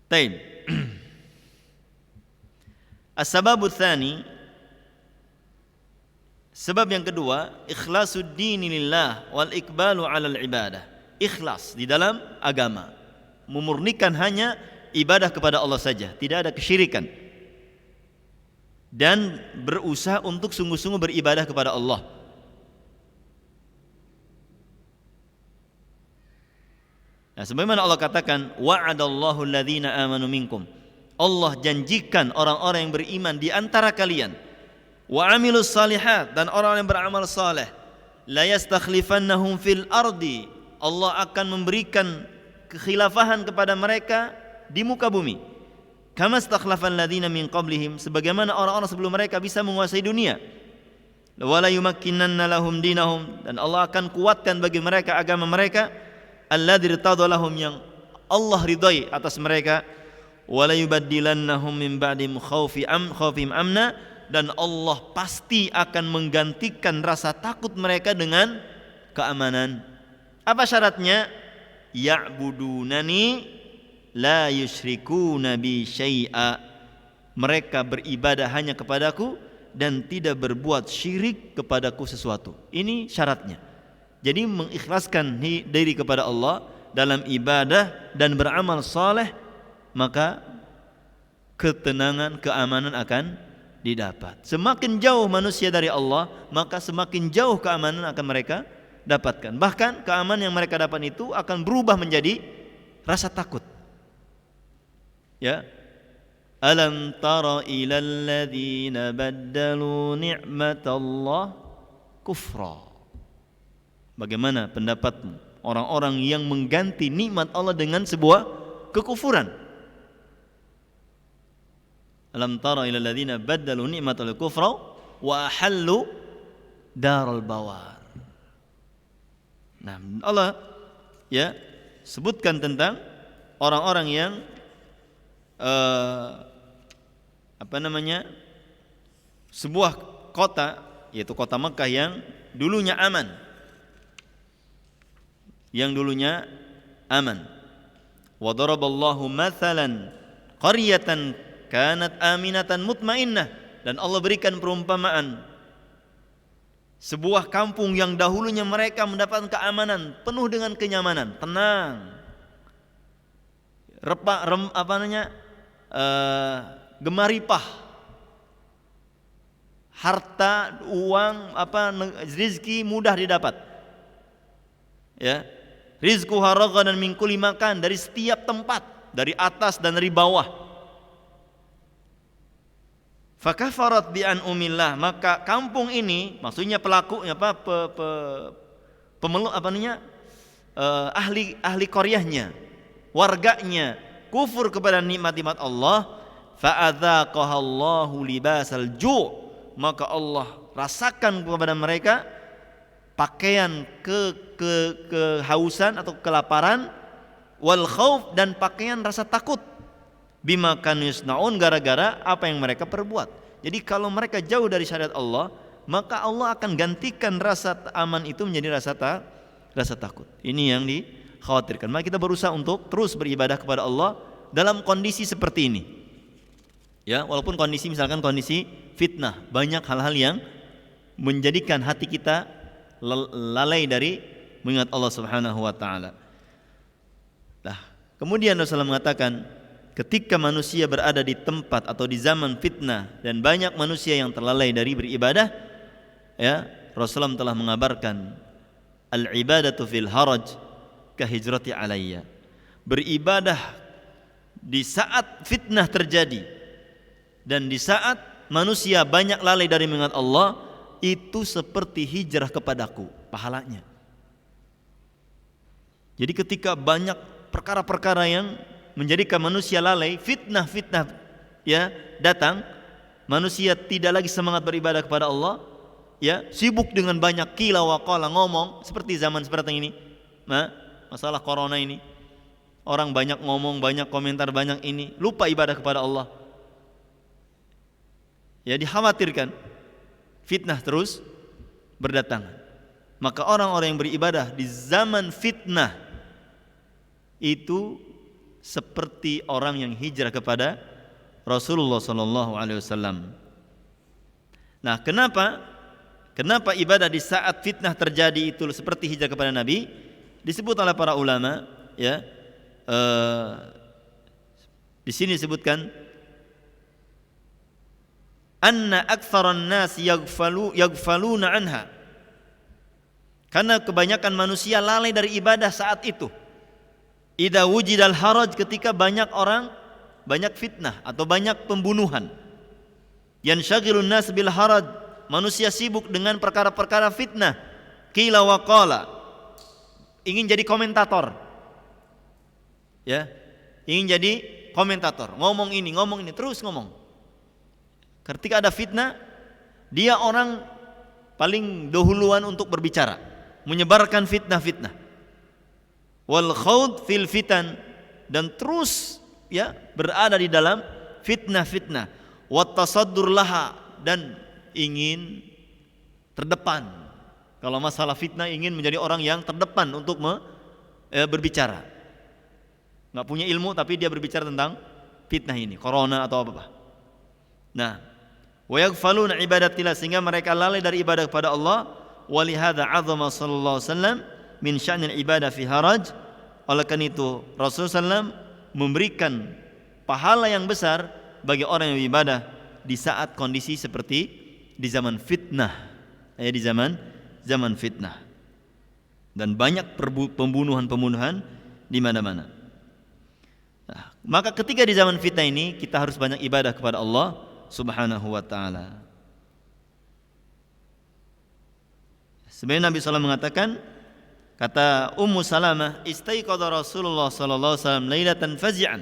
Taib. As-sababu tsani, sebab yang kedua, ikhlasul dini lillah wal iqbalu 'alal ibadah. Ikhlas di dalam agama, memurnikan hanya ibadah kepada Allah saja, tidak ada kesyirikan, dan berusaha untuk sungguh-sungguh beribadah kepada Allah. Nah, sebagaimana Allah katakan, wa'adallahu alladhina amanu minkum. Allah janjikan orang-orang yang beriman di antara kalian, wa amilus salihat, dan orang yang beramal saleh, la yastakhlifannahum fil ardi. Allah akan memberikan kekhilafahan kepada mereka di muka bumi. Kama stakhlafal ladzina min qablihim, sebagaimana orang-orang sebelum mereka bisa menguasai dunia. Wala yumakkinanna lahum dinahum, dan Allah akan kuatkan bagi mereka agama mereka, alladzi irtadha lahum, yang Allah ridai atas mereka. Wala yubaddilannahum min ba'di khawfihim amna, dan Allah pasti akan menggantikan rasa takut mereka dengan keamanan. Apa syaratnya? Ya'budunani la yusyrikuna bi syai'a, mereka beribadah hanya kepadaku dan tidak berbuat syirik kepadaku sesuatu. Ini syaratnya. Jadi mengikhlaskan diri kepada Allah dalam ibadah dan beramal saleh, maka ketenangan, keamanan akan didapat. Semakin jauh manusia dari Allah, maka semakin jauh keamanan akan mereka dapatkan. Bahkan keamanan yang mereka dapat itu akan berubah menjadi rasa takut. Ya. Alam tara ilal ladzina baddalu ni'matallah kufra. Bagaimana pendapatmu orang-orang yang mengganti nikmat Allah dengan sebuah kekufuran? Alam tara ilal ladzina baddalu ni'matal kufra wa ahallu daral bawar. Nah, Allah ya sebutkan tentang orang-orang yang sebuah kota, yaitu kota Mekah yang dulunya aman. Wa daraballahu mathalan qaryatan kanat aminatan mutmainnah, dan Allah berikan perumpamaan sebuah kampung yang dahulunya mereka mendapatkan keamanan, penuh dengan kenyamanan, tenang, gemaripah, harta, uang, rizki mudah didapat. Ya, rizquha ragadan min kulli makan, dari setiap tempat, dari atas dan dari bawah. Fakafarat bi an umillah, maka kampung ini, maksudnya pelakunya ahli qaryahnya, warganya kufur kepada nikmat-nikmat Allah. Fa'adzaqahallahu libasal ju', maka Allah rasakan kepada mereka pakaian kehausan atau kelaparan, wal khauf, dan pakaian rasa takut, bima kanu yasnaun, gara-gara apa yang mereka perbuat. Jadi kalau mereka jauh dari syariat Allah, maka Allah akan gantikan rasa aman itu menjadi rasa takut. Ini yang dikhawatirkan. Maka kita berusaha untuk terus beribadah kepada Allah dalam kondisi seperti ini. Ya, walaupun misalkan kondisi fitnah, banyak hal-hal yang menjadikan hati kita lalai dari mengingat Allah Subhanahu wa taala. Nah, kemudian Rasulullah mengatakan, ketika manusia berada di tempat atau di zaman fitnah dan banyak manusia yang terlalai dari beribadah, ya, Rasulullah telah mengabarkan, al-ibadatu fil haraj ka hijrati alayya. Beribadah di saat fitnah terjadi dan di saat manusia banyak lalai dari mengingat Allah, itu seperti hijrah kepadaku pahalanya. Jadi ketika banyak perkara-perkara yang menjadikan manusia lalai, fitnah ya datang, manusia tidak lagi semangat beribadah kepada Allah, ya, sibuk dengan banyak qila wa qala, ngomong, seperti zaman seperti ini. Nah, masalah corona ini, orang banyak ngomong, banyak komentar, banyak ini, lupa ibadah kepada Allah. Ya, dikhawatirkan fitnah terus berdatangan. Maka orang-orang yang beribadah di zaman fitnah itu seperti orang yang hijrah kepada Rasulullah sallallahu alaihi wasallam. Nah, kenapa ibadah di saat fitnah terjadi itu seperti hijrah kepada Nabi? Disebut oleh para ulama, ya. Di sini disebutkan anna aktsaran nas yaghfaluna anha, karena kebanyakan manusia lalai dari ibadah saat itu. Idza wujidal haraj, ketika banyak fitnah atau banyak pembunuhan. Yanshagilun nas bil haraj, manusia sibuk dengan perkara-perkara fitnah. Qila wa qala, ingin jadi komentator. Ya, ingin jadi komentator, ngomong ini, terus ngomong. Ketika ada fitnah, dia orang paling dahuluan untuk berbicara, menyebarkan fitnah. Wal khawd fil fitan, dan terus, ya, berada di dalam fitnah. Wat tasaddur laha, dan ingin terdepan. Kalau masalah fitnah, ingin menjadi orang yang terdepan untuk berbicara. Nggak punya ilmu tapi dia berbicara tentang fitnah ini, corona atau apa. Nah, wa yaghfaluna ibadatillah, sehingga mereka lalai dari ibadah kepada Allah. Walihada azama sallallahu alaihi wasallam min sya'nil ibadah fi haraj. Oleh karena itu Rasulullah SAW memberikan pahala yang besar bagi orang yang beribadah di saat kondisi seperti di zaman fitnah, di zaman fitnah, dan banyak pembunuhan di mana-mana. Nah, maka ketika di zaman fitnah ini kita harus banyak ibadah kepada Allah Subhanahu wa ta'ala. Sebenarnya Nabi SAW mengatakan, kata Ummu Salamah, istaiqadha Rasulullah sallallahu alaihi wasallam lailatan fazi'an.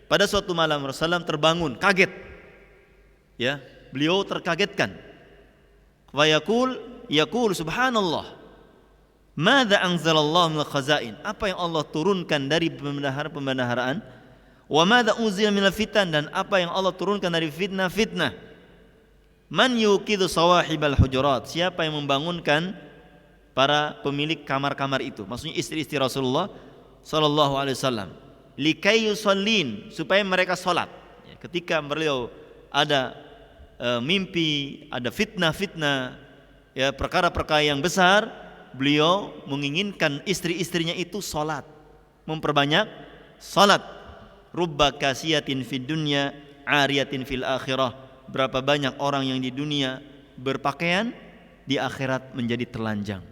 Pada suatu malam Rasulullah terbangun kaget. Ya, beliau terkagetkan. Wa yaqul subhanallah. Madza anzalallahu minal khazain? Apa yang Allah turunkan dari pembendaharaan? Wa madza unzila minal fitan? Dan apa yang Allah turunkan dari fitnah? Man yuqidu sawahibal hujurat? Siapa yang membangunkan para pemilik kamar-kamar itu, maksudnya istri-istri Rasulullah sallallahu alaihi wasallam, likai yusallin, supaya mereka salat. Ketika beliau ada mimpi, ada fitnah, ya, perkara-perkara yang besar, beliau menginginkan istri-istrinya itu salat, memperbanyak salat. Rubba kasiyatin fid dunya ariyatin fil akhirah. Berapa banyak orang yang di dunia berpakaian, di akhirat menjadi telanjang.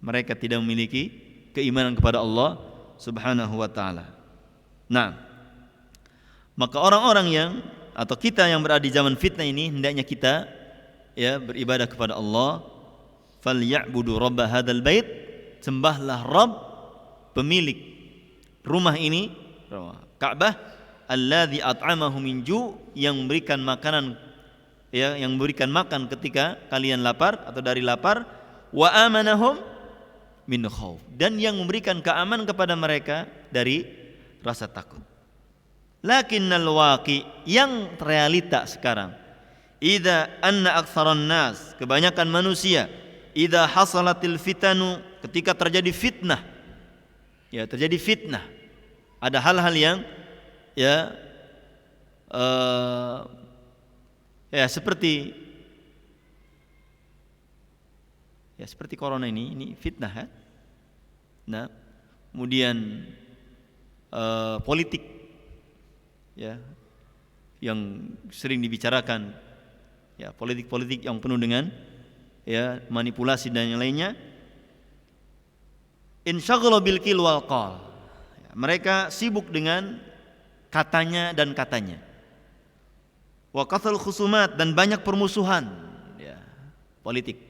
Mereka tidak memiliki keimanan kepada Allah Subhanahu wa taala. Nah, maka orang-orang yang atau kita yang berada di zaman fitnah ini hendaknya kita ya beribadah kepada Allah. Falyabudu rabb hadzal bait, sembahlah Rabb pemilik rumah ini, Ka'bah, alladzi at'amahu min ju', yang memberikan makanan ya, yang memberikan makan ketika kalian lapar atau dari lapar, wa amanahum min khauf, dan yang memberikan keamanan kepada mereka dari rasa takut. Lakinnal waqi, yang realita sekarang, idza anna aktsaran nas, kebanyakan manusia, idza hasalatil fitanu, ketika terjadi fitnah, ya terjadi fitnah, ada hal-hal yang ya seperti corona ini fitnah ya. Nah, kemudian politik ya yang sering dibicarakan, ya politik yang penuh dengan ya manipulasi dan yang lainnya. Insyaghalu bil qil wal qal, mereka sibuk dengan katanya dan katanya. Wa qathal khusumat, dan banyak permusuhan ya, politik.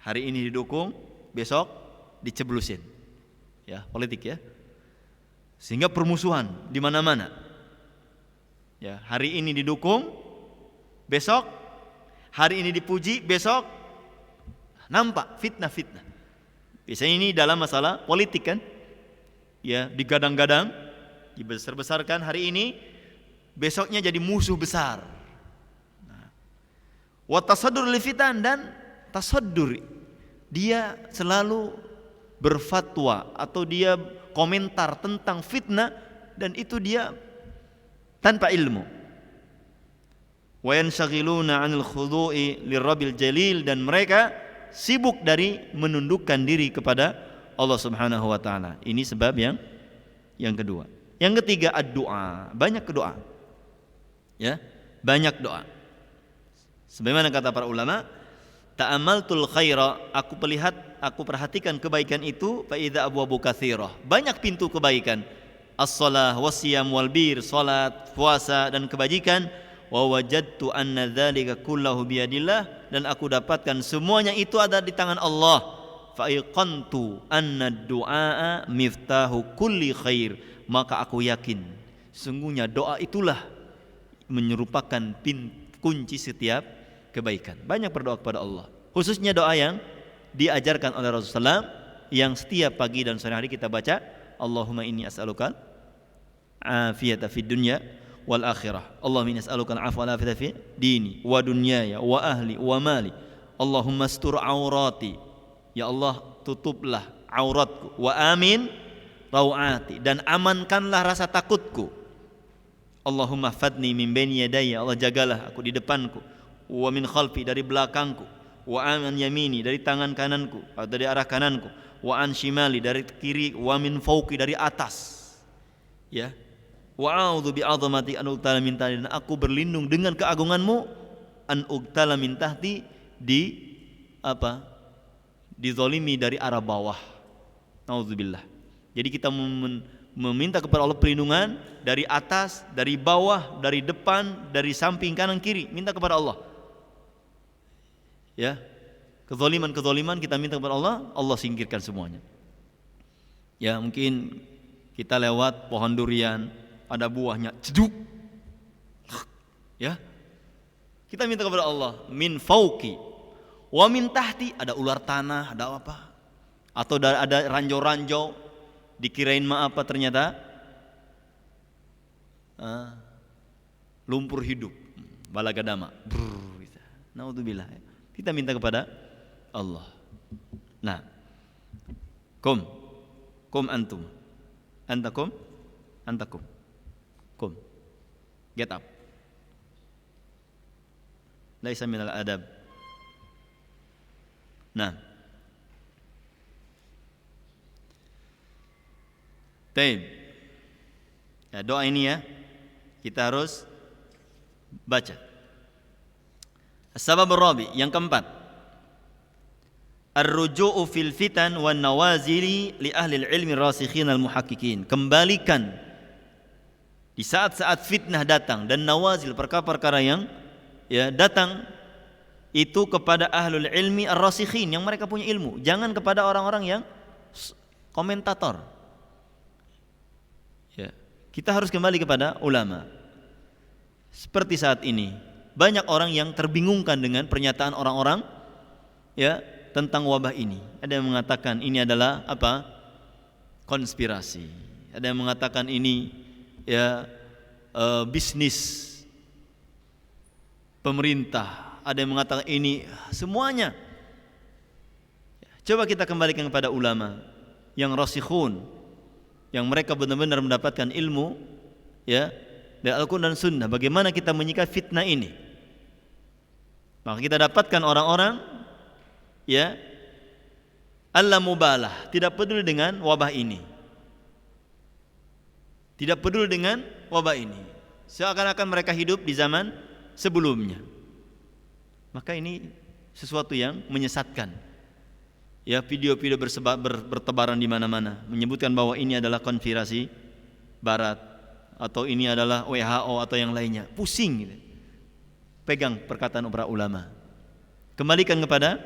Hari ini didukung, besok diceblusin. Ya, politik ya. Sehingga permusuhan di mana-mana. Ya, hari ini didukung, besok hari ini dipuji, besok nampak fitnah-fitnah. Biasanya ini dalam masalah politik kan. Ya, digadang-gadang, dibesar-besarkan hari ini, besoknya jadi musuh besar. Wa tasaddur li fitan, dan tasaddur, dia selalu berfatwa atau dia komentar tentang fitnah, dan itu dia tanpa ilmu. Wa yanshagiluna 'anil khudu'i lirabbil jalil, dan mereka sibuk dari menundukkan diri kepada Allah Subhanahu wa taala. Ini sebab yang kedua. Yang ketiga, ad-du'a, banyak doa. Ya, banyak doa. Sebagaimana kata para ulama, ta'amaltul khaira, aku perhatikan kebaikan itu, fa idza abwabu katsirah, banyak pintu kebaikan. As-shalah wasiyam wal bir, salat, puasa dan kebajikan. Wa wajadtu anna dzalika kullahu biyadillah, dan aku dapatkan semuanya itu ada di tangan Allah. Fa iqantu anna du'a miftahu kulli khair, maka aku yakin sungguhnya doa itulah menyerupakan kunci setiap kebaikan. Banyak berdoa kepada Allah, khususnya doa yang diajarkan oleh Rasulullah SAW, yang setiap pagi dan sore hari kita baca, Allahumma inni as'aluka afiyata fid dunya wal akhirah, Allahumma inni as'aluka al-'afwa wal afiyata fi dini wa dunyaya wa ahli wa mali, Allahumma astur aurati, ya Allah tutuplah auratku, wa amin rawati, dan amankanlah rasa takutku, Allahumma fadni min baini yadayya, Allah jagalah aku di depanku, wa min khalfi, dari belakangku, wa an yamini, dari tangan kananku atau dari arah kananku, wa an shimali, dari kiri, wa min fauqi, dari atas. Ya. Wa a'udzu bi 'azamati an uqtala min tahti, dan aku berlindung dengan keagunganmu, an uqtala min tahti, dizalimi dari arah bawah. Nauzubillah. Jadi kita meminta kepada Allah perlindungan dari atas, dari bawah, dari depan, dari samping, kanan, kiri, minta kepada Allah. Ya, kezaliman kita minta kepada Allah, Allah singkirkan semuanya. Ya, mungkin kita lewat pohon durian, ada buahnya, ceduk. Ya, kita minta kepada Allah, min fauqi wa min tahti, ada ular tanah, ada apa? Atau ada ranjau-ranjau, dikirain apa, ternyata lumpur hidup, balagadama. Naudzubillah. Kita minta kepada Allah. Nah, kum antum, antakum, kum, get up. Laisa minal adab. Nah, baik. Ya, doa ini ya kita harus baca. As-sabab ar-rabi, yang keempat, ar-ruju'u fil fitan wan nawazili li ahli ilmi rasikhin al-muhaqqiqin. Kembalikan di saat-saat fitnah datang dan nawazil, perkara-perkara yang datang itu kepada ahlul ilmi ar-rasikhin, yang mereka punya ilmu, jangan kepada orang-orang yang komentator. Kita harus kembali kepada ulama. Seperti saat ini, banyak orang yang terbingungkan dengan pernyataan orang-orang tentang wabah ini. Ada yang mengatakan ini adalah konspirasi. Ada yang mengatakan ini bisnis pemerintah. Ada yang mengatakan ini semuanya. Coba kita kembalikan kepada ulama yang rasikhun, yang mereka benar-benar mendapatkan ilmu dari Al-Quran dan Sunnah. Bagaimana kita menyikapi fitnah ini? Maka kita dapatkan orang-orang Allah mubalah, tidak peduli dengan wabah ini. Tidak peduli dengan wabah ini. Seakan-akan mereka hidup di zaman sebelumnya. Maka ini sesuatu yang menyesatkan. Video-video bertebaran di mana-mana menyebutkan bahwa ini adalah konspirasi barat atau ini adalah WHO atau yang lainnya. Pusing gitu. Pegang perkataan para ulama. Kembalikan kepada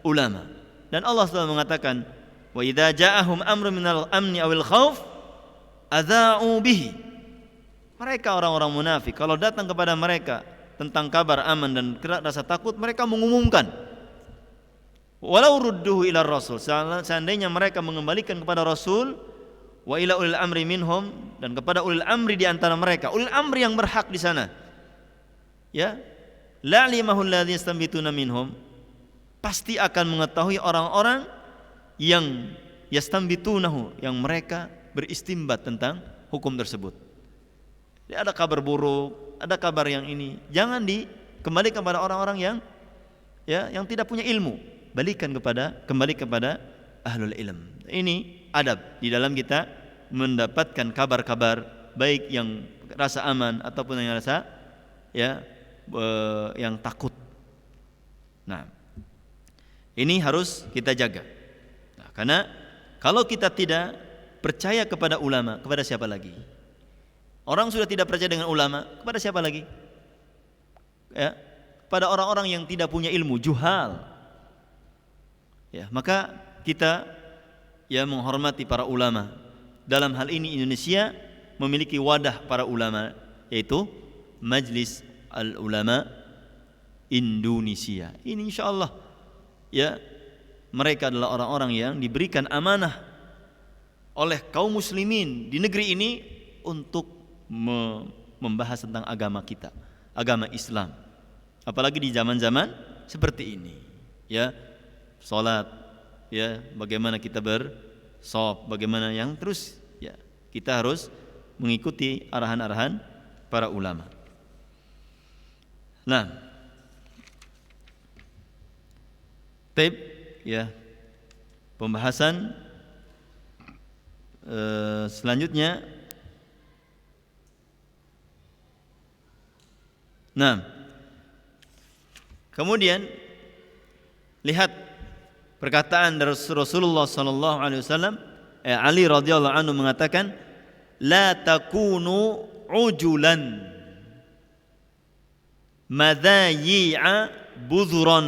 ulama. Dan Allah SWT mengatakan, wa idza ja'ahum amrun minal amni awil khauf adza'u bihi. Mereka orang-orang munafik, kalau datang kepada mereka tentang kabar aman dan rasa takut, mereka mengumumkan. Walau rudduhu ila rasul, seandainya mereka mengembalikan kepada Rasul, wa ila ulil amri minhum, dan kepada ulil amri di antara mereka, ulil amri yang berhak di sana. La'limahul ladzina yastanbituna minhum, pasti akan mengetahui orang-orang yang yastanbitunahu, yang mereka beristimbat tentang hukum tersebut. Jadi ada kabar buruk, ada kabar yang ini, jangan dikembalikan kepada orang-orang yang tidak punya ilmu. Kembali kepada ahlul ilm. Ini adab di dalam kita mendapatkan kabar-kabar baik yang rasa aman ataupun yang rasa yang takut. Nah, ini harus kita jaga. Nah, karena kalau kita tidak percaya kepada ulama, kepada siapa lagi? Orang sudah tidak percaya dengan ulama, kepada siapa lagi? Pada orang-orang yang tidak punya ilmu, juhal. Maka kita menghormati para ulama. Dalam hal ini Indonesia memiliki wadah para ulama, yaitu Majlis Al-Ulama Indonesia. Ini insyaallah mereka adalah orang-orang yang diberikan amanah oleh kaum muslimin di negeri ini untuk membahas tentang agama kita, agama Islam. Apalagi di zaman-zaman seperti ini. Salat, bagaimana kita bersholat, bagaimana yang terus kita harus mengikuti arahan-arahan para ulama. Nah, pembahasan selanjutnya. Nah, kemudian lihat perkataan dari Rasulullah sallallahu alaihi wasallam, Ali radhiyallahu anhu mengatakan, la takunu ujulan madhayi'a budhuran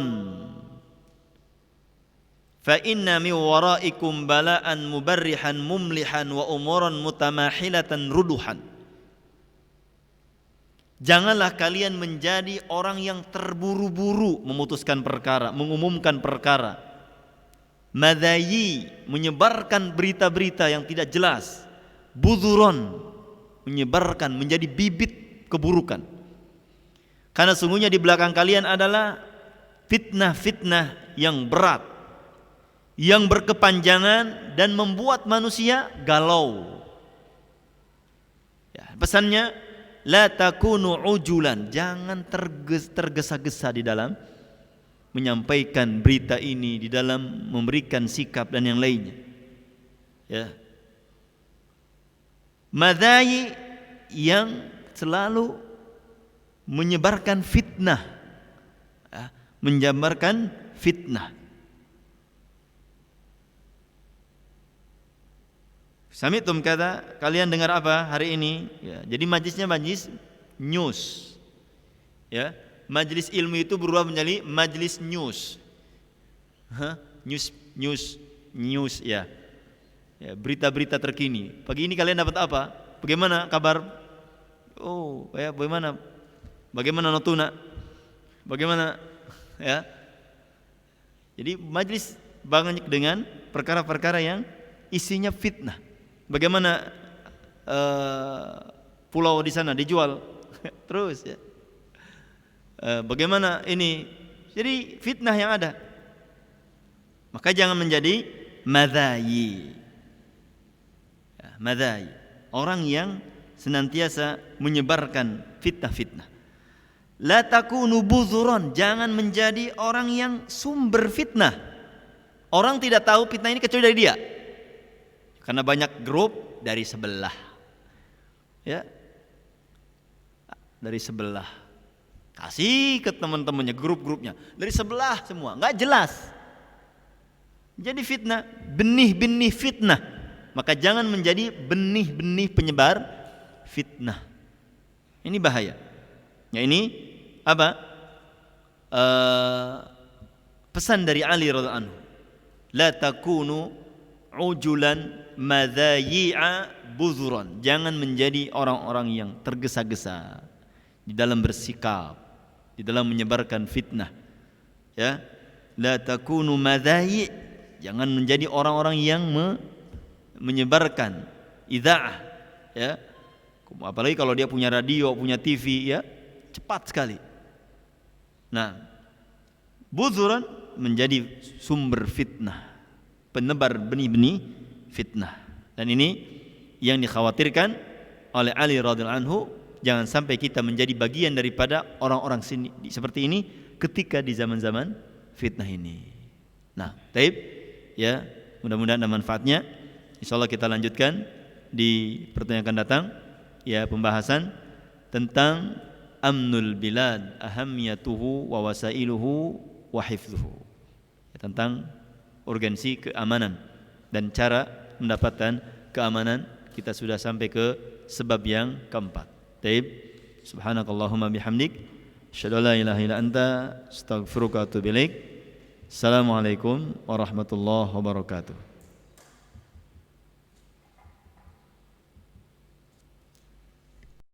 fa inna min waraikum bala'an mubarrihan mumlihan wa umuran mutamahilatan ruduhan. Janganlah kalian menjadi orang yang terburu-buru memutuskan perkara, mengumumkan perkara. Madhayi, menyebarkan berita-berita yang tidak jelas. Budhuron, menyebarkan, menjadi bibit keburukan. Karena sungguhnya di belakang kalian adalah fitnah-fitnah yang berat, yang berkepanjangan dan membuat manusia galau. Pesannya, la takunu ujulan, jangan tergesa-gesa di dalam menyampaikan berita ini, di dalam memberikan sikap dan yang lainnya. Madai yang selalu menyebarkan fitnah, menjabarkan fitnah. Sami'tum kata, kalian dengar apa hari ini? Ya, jadi majlisnya majlis news. Ya, majlis ilmu itu berubah menjadi majlis news. News ya. Ya, berita-berita terkini. Pagi ini kalian dapat apa? Bagaimana kabar? Oh, ya bagaimana? Bagaimana Natuna? Bagaimana? Ya. Jadi majlis banyak dengan perkara-perkara yang isinya fitnah. Bagaimana pulau di sana dijual? Terus ya. Bagaimana ini? Jadi fitnah yang ada. Maka jangan menjadi madhayi. Madai, orang yang senantiasa menyebarkan fitnah-fitnah. La takunu buzuron, jangan menjadi orang yang sumber fitnah. Orang tidak tahu fitnah ini kecuali dari dia. Karena banyak grup dari sebelah. Ya. Dari sebelah. Kasih ke teman-temannya, grup-grupnya. Dari sebelah semua, enggak jelas. Jadi fitnah, benih-benih fitnah. Maka jangan menjadi benih-benih penyebar fitnah. Ini bahaya. Ya, ini apa? Pesan dari Ali radhiyallahu anhu. La takunu ujulan madhayi'a buzuran. Jangan menjadi orang-orang yang tergesa-gesa di dalam bersikap, di dalam menyebarkan fitnah. Ya. La takunu madhayi'. Jangan menjadi orang-orang yang menyebarkan ida'ah, ya. Apalagi kalau dia punya radio, punya TV, ya, cepat sekali. Nah, buzuran menjadi sumber fitnah, penebar benih-benih fitnah. Dan ini yang dikhawatirkan oleh Ali radhiyallahu anhu, jangan sampai kita menjadi bagian daripada orang-orang seperti ini ketika di zaman-zaman fitnah ini. Nah, taib, ya, mudah-mudahan ada manfaatnya. Insyaallah kita lanjutkan di pertemuan akan datang, ya, pembahasan tentang amnul bilad, ahamiyatuhu wa wasailuhu wa hifdzuhu. Ya, tentang urgensi keamanan dan cara mendapatkan keamanan. Kita sudah sampai ke sebab yang keempat. Taib, subhanakallahumma bihamdik, asyhadu an la ilaha illa anta, astaghfiruka wa atubu ilaik. Assalamualaikum warahmatullahi wabarakatuh.